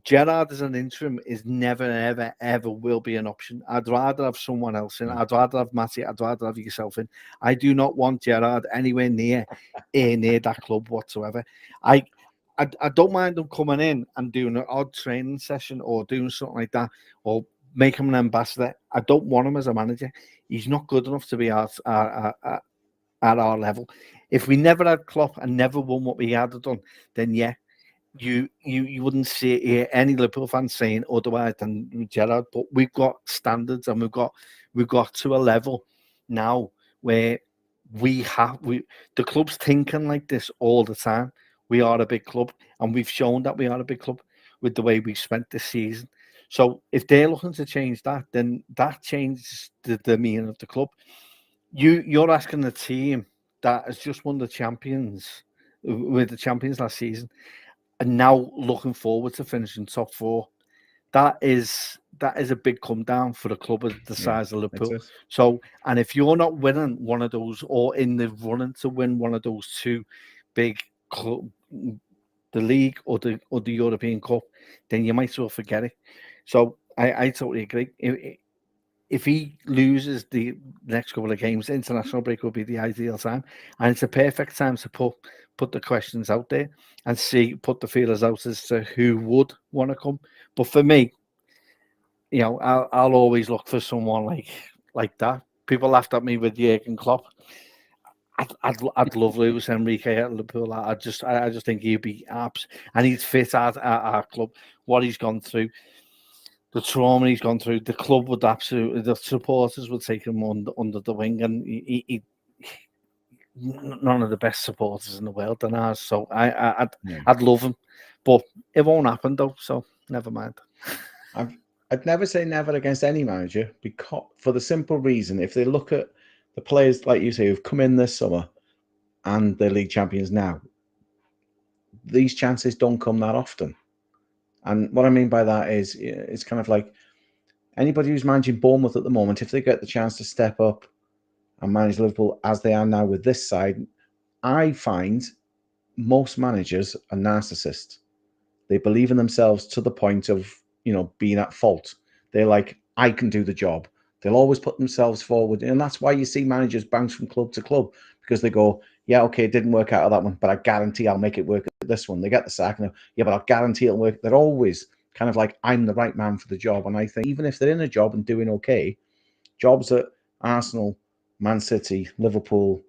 Gerrard as an interim is never, ever will be an option. I'd rather have someone else in. I'd rather have Matty. I'd rather have yourself in. I do not want Gerrard anywhere near that club whatsoever. I don't mind them coming in and doing an odd training session or doing something like that, or make him an ambassador. I don't want him as a manager. He's not good enough to be at our level. If we never had Klopp and never won what we had done, then yeah, you wouldn't hear any Liverpool fans saying otherwise than Gerrard. But we've got standards, and we've got to a level now where the club's thinking like this all the time. We are a big club, and we've shown that we are a big club with the way we've spent this season. So if they're looking to change that, then that changes the meaning of the club. You're asking the team that has just won the champions last season, and now looking forward to finishing top four. That is a big come down for a club of the size of Liverpool. So, and if you're not winning one of those, or in the running to win one of those two big club, the league or the European Cup, then you might as well forget it. So I totally agree. If he loses the next couple of games, international break will be the ideal time, and it's a perfect time to put the questions out there and put the feelers out as to who would want to come. But for me, I'll always look for someone like that. People laughed at me with Jurgen Klopp. I'd love Luis Enrique at Liverpool. I just think he'd be abs, and he'd fit at our club. What he's gone through, the trauma he's gone through, the club would absolutely, the supporters would take him under the wing, and he none of the best supporters in the world than ours. So I'd love him, but it won't happen though. So never mind. I'd never say never against any manager, because for the simple reason, if they look at the players, like you say, who've come in this summer and they're league champions now, these chances don't come that often. And what I mean by that is, it's kind of like anybody who's managing Bournemouth at the moment, if they get the chance to step up and manage Liverpool as they are now with this side, I find most managers are narcissists. They believe in themselves to the point of, being at fault. They're like, I can do the job. They'll always put themselves forward. And that's why you see managers bounce from club to club, because they go, yeah, okay, it didn't work out of that one, but I guarantee I'll make it work at this one. They get the sack, and yeah, but I'll guarantee it'll work. They're always kind of like, I'm the right man for the job. And I think even if they're in a job and doing okay, jobs at Arsenal, Man City, Liverpool,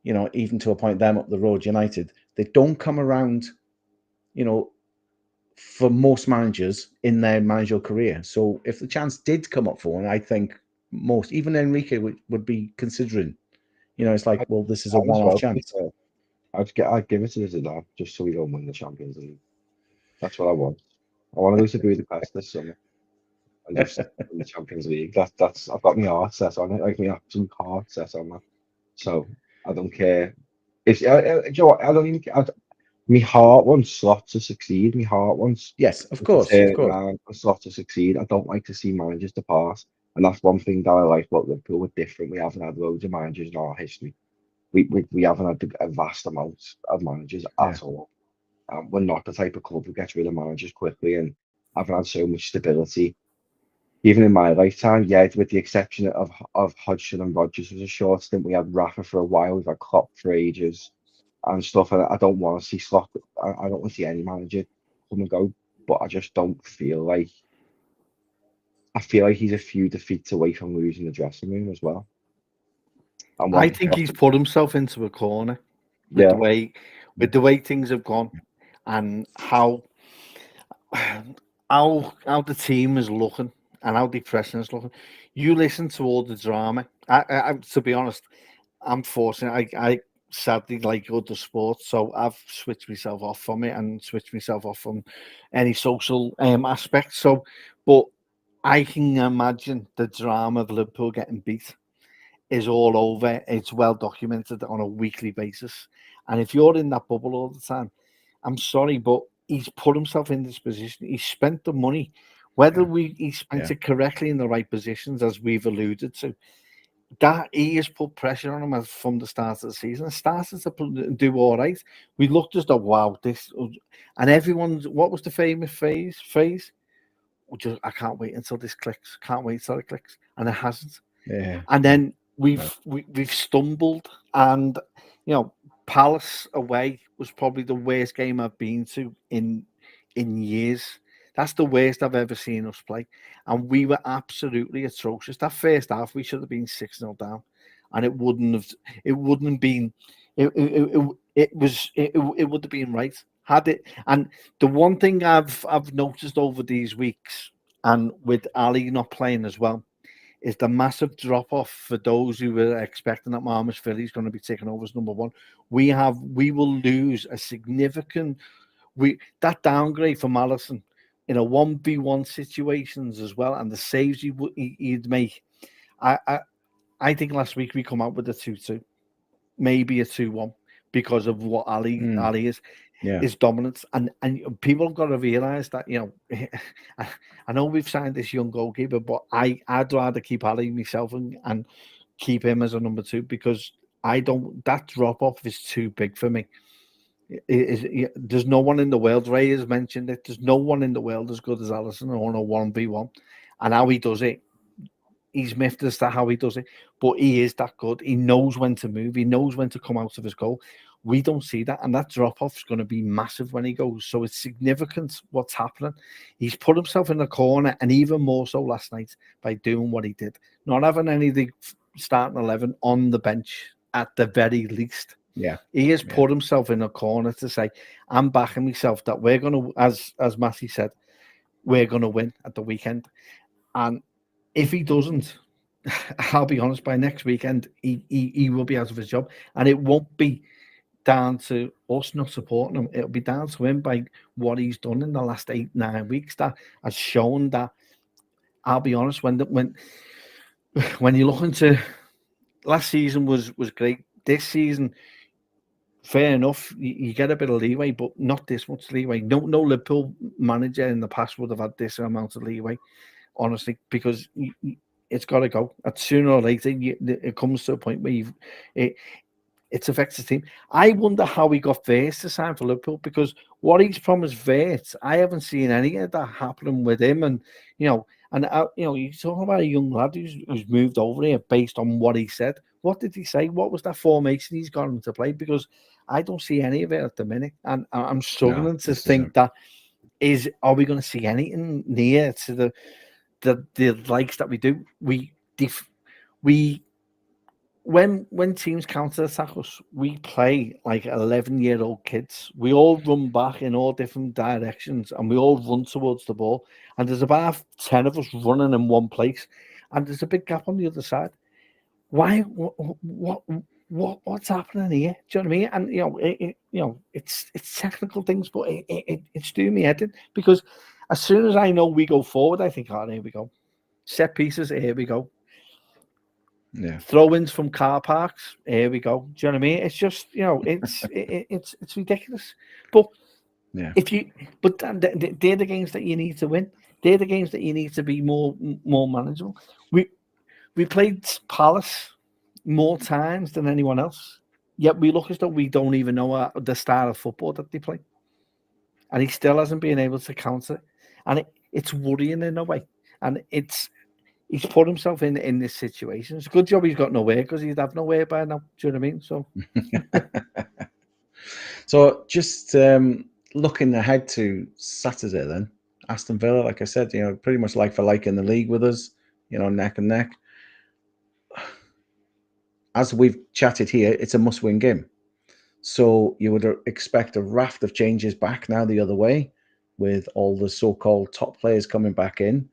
even to a point them up the road, United, they don't come around, for most managers in their managerial career. So if the chance did come up for one, I think most, even Enrique would be considering, it's like, well, this is a one-off chance. I'd give it to Zidane just so we don't win the Champions League. That's what I want. I want to go to Budapest this summer and just win the Champions League. That's I've got my heart set on it, like my absolute heart set on that. So I don't care. If you know what, I don't even. My heart wants Slot to succeed. My heart wants of course. Slot to succeed. I don't like to see managers depart, and that's one thing that I like about Liverpool. We're different. We haven't had loads of managers in our history. We haven't had a vast amount of managers at all. We're not the type of club who gets rid of managers quickly, and haven't had so much stability. Even in my lifetime, with the exception of Hodgson and Rodgers was a short stint. We had Rafa for a while. We've had Klopp for ages and stuff. And I don't want to see Slot. I don't want to see any manager come and go. But I just don't feel like. I feel like he's a few defeats away from losing the dressing room as well. I think he's put himself into a corner with the way things have gone, and how the team is looking and how depressing it's looking. You listen to all the drama. I to be honest, I'm fortunate. I sadly like other sports, so I've switched myself off from it and switched myself off from any social aspect. So, but I can imagine the drama of Liverpool getting beat is all over. It's well documented on a weekly basis. And if you're in that bubble all the time, I'm sorry, but he's put himself in this position. He spent the money, whether he spent it correctly in the right positions, as we've alluded to, that he has put pressure on him from the start of the season. It started to do all right. We looked as though, wow, this, and everyone's, what was the famous phrase? I can't wait until this clicks. Can't wait until it clicks. And it hasn't. Yeah. And then we've stumbled, and Palace away was probably the worst game I've been to in years. That's the worst I've ever seen us play, and we were absolutely atrocious. That first half, we should have been 6-0 down, and it wouldn't have been. It would have been right had it. And the one thing I've noticed over these weeks, and with Ali not playing as well, is the massive drop-off for those who were expecting that Marmouth Philly is going to be taken over as number one. We will lose a significant... that downgrade from Alisson in a 1v1 situations as well, and the saves he'd make. I think last week we come out with a 2-2, maybe a 2-1, because of what Ali is. Is dominance, and people have got to realise that I know we've signed this young goalkeeper, but I'd rather keep Ali myself and keep him as a number 2, because that drop off is too big for me. There's no one in the world. Ray has mentioned it. There's no one in the world as good as Alisson on a 1v1, and how he does it. He's miffed as to how he does it, but he is that good. He knows when to move. He knows when to come out of his goal. We don't see that, and that drop-off is going to be massive when he goes. So it's significant what's happening. He's put himself in the corner, and even more so last night by doing what he did. Not having any of the starting 11 on the bench at the very least. Yeah, he has put himself in a corner to say, I'm backing myself that we're going to, as Matty said, we're going to win at the weekend. And if he doesn't, I'll be honest, by next weekend, he will be out of his job. And it won't be down to us not supporting him. It'll be down to him by what he's done in the last 8-9 weeks that has shown that. I'll be honest, when you look into last season was great. This season, fair enough, you get a bit of leeway, but not this much leeway. No Liverpool manager in the past would have had this amount of leeway, honestly, because it's got to go. Sooner or later, it comes to a point where it affects the team. I wonder how he got Wirtz to sign for Liverpool, because what he's promised Wirtz, I haven't seen any of that happening with him. And, And you're talking about a young lad who's moved over here based on what he said. What did he say? What was that formation he's gone into play? Because I don't see any of it at the minute, and I'm struggling to think that are we going to see anything near to the likes that we do? When teams counter-attack us, we play like 11-year-old kids. We all run back in all different directions, and we all run towards the ball. And there's about 10 of us running in one place, and there's a big gap on the other side. Why? What's happening here? Do you know what I mean? And it's technical things, but it's doing me head in, because as soon as I know we go forward, I think, oh, here we go. Set pieces, here we go. Yeah. Throw-ins from car parks, here we go. Do you know what I mean? It's just, it's ridiculous. But yeah, they're the games that you need to win. They're the games that you need to be more manageable. We played Palace more times than anyone else, yet we look as though we don't even know the style of football that they play, and he still hasn't been able to counter, and it's worrying in a way, and he's put himself in this situation. It's a good job he's got nowhere, because he'd have nowhere by now. Do you know what I mean? So, so just looking ahead to Saturday, then Aston Villa, like I said, pretty much like for like in the league with us, neck and neck. As we've chatted here, it's a must-win game. So you would expect a raft of changes back now the other way, with all the so-called top players coming back in.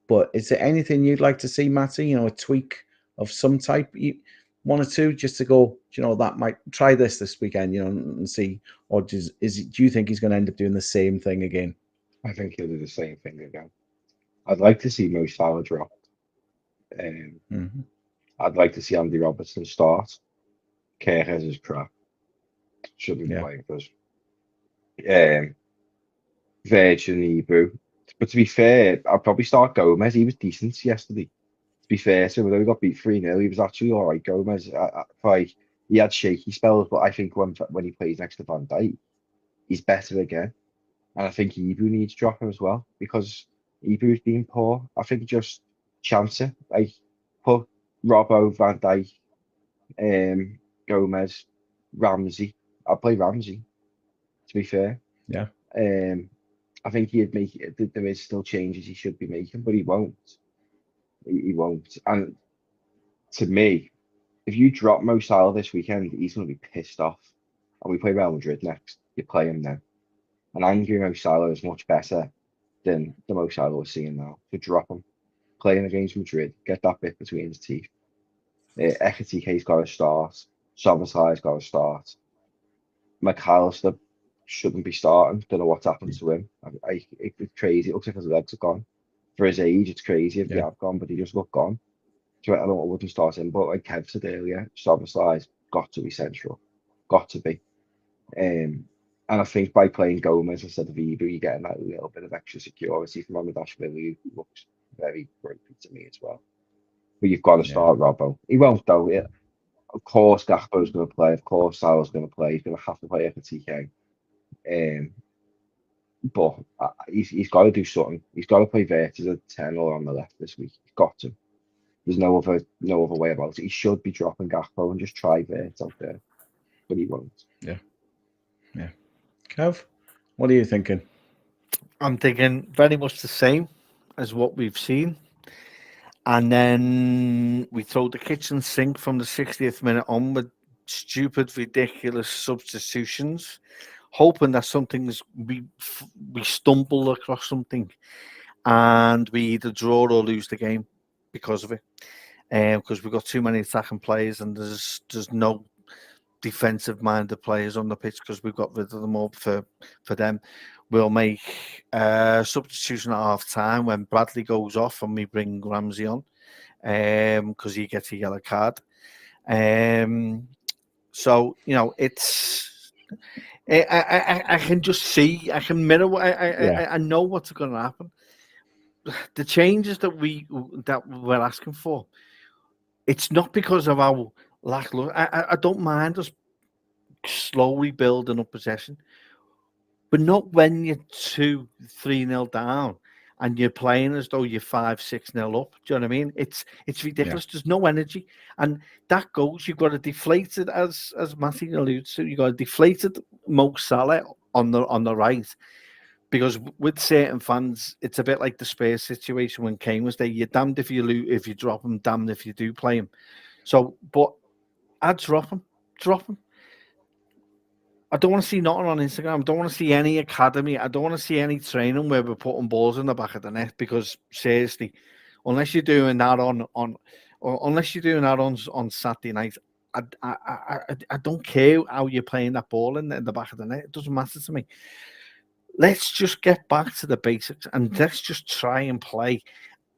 But is there anything you'd like to see, Matty? A tweak of some type, one or two, just to go, that might try this weekend, and see. Or do you think he's going to end up doing the same thing again? I think he'll do the same thing again. I'd like to see Mo Salah drop. I'd like to see Andy Robertson start. Kerr's is crap. Shouldn't be playing for us. Virgin Ebro. But to be fair, I'd probably start Gomez. He was decent yesterday. To be fair, so although we got beat 3-0, he was actually all right. Gomez, he had shaky spells, but I think when he plays next to Van Dijk, he's better again. And I think Ebro needs dropping as well, because Ebro's been poor. I think just chance it. Like, put Robbo, Van Dijk, Gomez, Ramsey. I'll play Ramsey, to be fair. Yeah. I think he'd make it. There is still changes he should be making, but he won't. He won't. And to me, if you drop Mo Salah this weekend, he's going to be pissed off. And we play Real Madrid next. You play him then. And angry Mo Salah is much better than the Mo Salah we're seeing now. So drop him. Playing against Madrid. Get that bit between his teeth. Ekitike's got to start. Szoboszlai's got to start. McAllister shouldn't be starting. Don't know what's happened to him. It's crazy. It looks like his legs are gone. For his age, it's crazy if they have gone, but he just looked gone. So I wouldn't start him. But like Kev said earlier, Szoboszlai's got to be central. Got to be. And I think by playing Gomez instead of Ebro, you're getting that little bit of extra security from Amidashvili, who looks very grumpy to me as well. But you've got to start Robbo. He won't, though. Of course, Gakpo's going to play. Of course, Salah's going to play. He's going to have to play Ekitike. But he's got to do something. He's got to play Vertes at 10 or on the left this week. He's got to. There's no other way about it. He should be dropping Gakpo and just try Vertes out there, but he won't. Yeah. Kev, what are you thinking? I'm thinking very much the same as what we've seen. And then we throw the kitchen sink from the 60th minute on with stupid, ridiculous substitutions, hoping that we stumble across something and we either draw or lose the game because of it. Because we've got too many attacking players and there's no defensive minded players on the pitch because we've got rid of them all for them. We'll make a substitution at half time when Bradley goes off and we bring Ramsey on because he gets a yellow card. So, it's I can just see, I can mirror, I know what's going to happen. The changes that we're asking for, it's not because of our lackluster. I don't mind us slowly building up possession, but not when you're 2-3-0 down and you're playing as though you're 5-6-0 up. Do you know what I mean? It's ridiculous. There's no energy, and that goes. You've got a deflated, as Matty alludes to, you've got a deflated Mo Salah on the right. Because with certain fans, it's a bit like the Spurs situation when Kane was there. You're damned if you drop him, damned if you do play him. So, but I'd drop him. I don't want to see nothing on Instagram. I don't want to see any academy. I don't want to see any training where we're putting balls in the back of the net. Because seriously, unless you're doing that on Saturday night, I don't care how you're playing that ball in the back of the net. It doesn't matter to me. Let's just get back to the basics and let's just try and play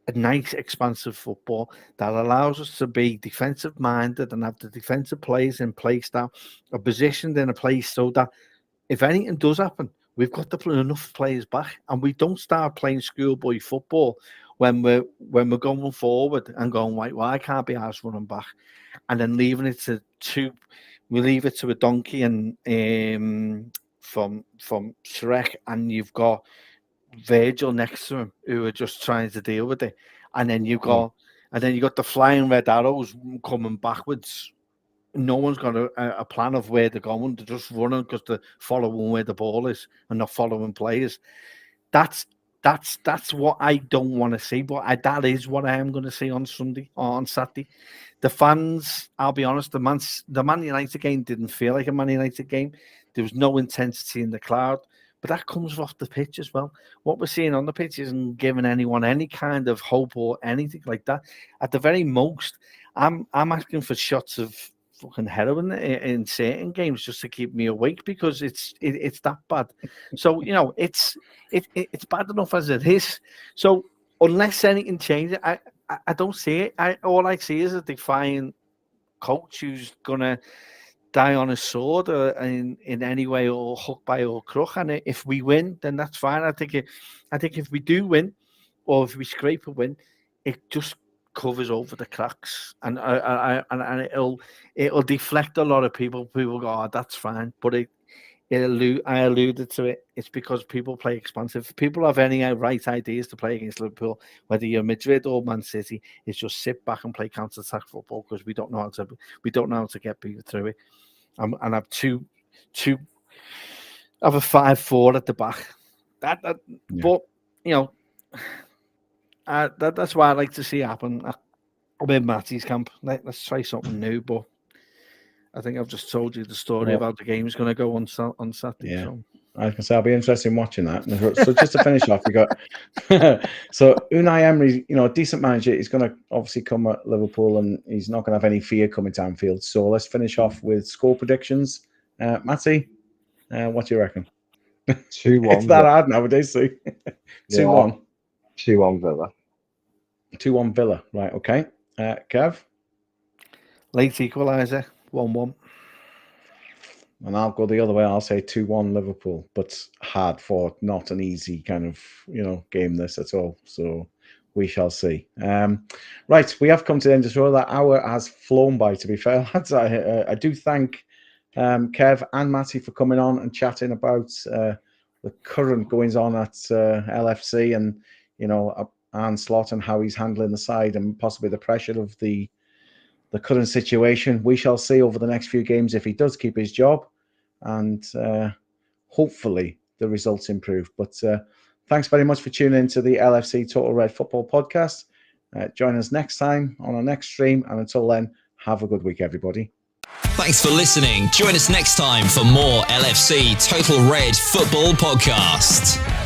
a nice, expansive football that allows us to be defensive-minded and have the defensive players in place that are positioned in a place so that if anything does happen, we've got enough players back, and we don't start playing schoolboy football when we're going forward and going, right, well, I can't be arsed running back, and then leaving it we leave it to a donkey and from Shrek, and you've got Virgil next to him who are just trying to deal with it, and then you got the flying red arrows coming backwards. No one's got a plan of where they're going. They're just running because they're following where the ball is and not following players. That's what I don't want to see, but that is what I am going to see on Sunday or on Saturday. The fans, I'll be honest, the Man United game didn't feel like a Man United game. There was no intensity in the crowd, but that comes off the pitch as well. What we're seeing on the pitch isn't giving anyone any kind of hope or anything like that. At the very most, I'm asking for shots of fucking heroin in certain games just to keep me awake because it's that bad. So it's bad enough as it is. So unless anything changes, I don't see it. All I see is a defiant coach who's gonna die on a sword in any way or hook by or crook. And if we win, then that's fine. I think if we do win, or if we scrape a win, it just covers over the cracks, and it'll deflect a lot of people. People go, "Oh, that's fine," but I alluded to it. It's because people play expansive. If people have any right ideas to play against Liverpool, whether you're Madrid or Man City, it's just sit back and play counter-attack football because we don't know how to get people through it. And have have a 5-4 at the back. But that's what I like to see happen. I'm in Matty's camp. Let's try something new. But I think I've just told you the story about the game's going to go on Saturday. Yeah. So. I can say I'll be interested in watching that. So just to finish off, we got so Unai Emery, a decent manager. He's going to obviously come at Liverpool, and he's not going to have any fear coming to Anfield. So let's finish off with score predictions. Matty, what do you reckon? 2-1. It's that hard nowadays. So 2-1. 2-1 Villa. 2-1 Villa. Right. Okay. Kev. Late equaliser. 1-1. And I'll go the other way. I'll say 2-1 Liverpool, but hard fought, not an easy kind of, game this at all. So we shall see. Right, we have come to the end of the show. That hour has flown by, to be fair, lads. I do thank Kev and Matty for coming on and chatting about the current goings on at LFC and, Arne Slot and how he's handling the side and possibly the pressure of the current situation. We shall see over the next few games if he does keep his job, and hopefully the results improve. But thanks very much for tuning in to the LFC Total Red Football Podcast. Join us next time on our next stream, and until then, have a good week, everybody. Thanks for listening. Join us next time for more LFC Total Red Football Podcast.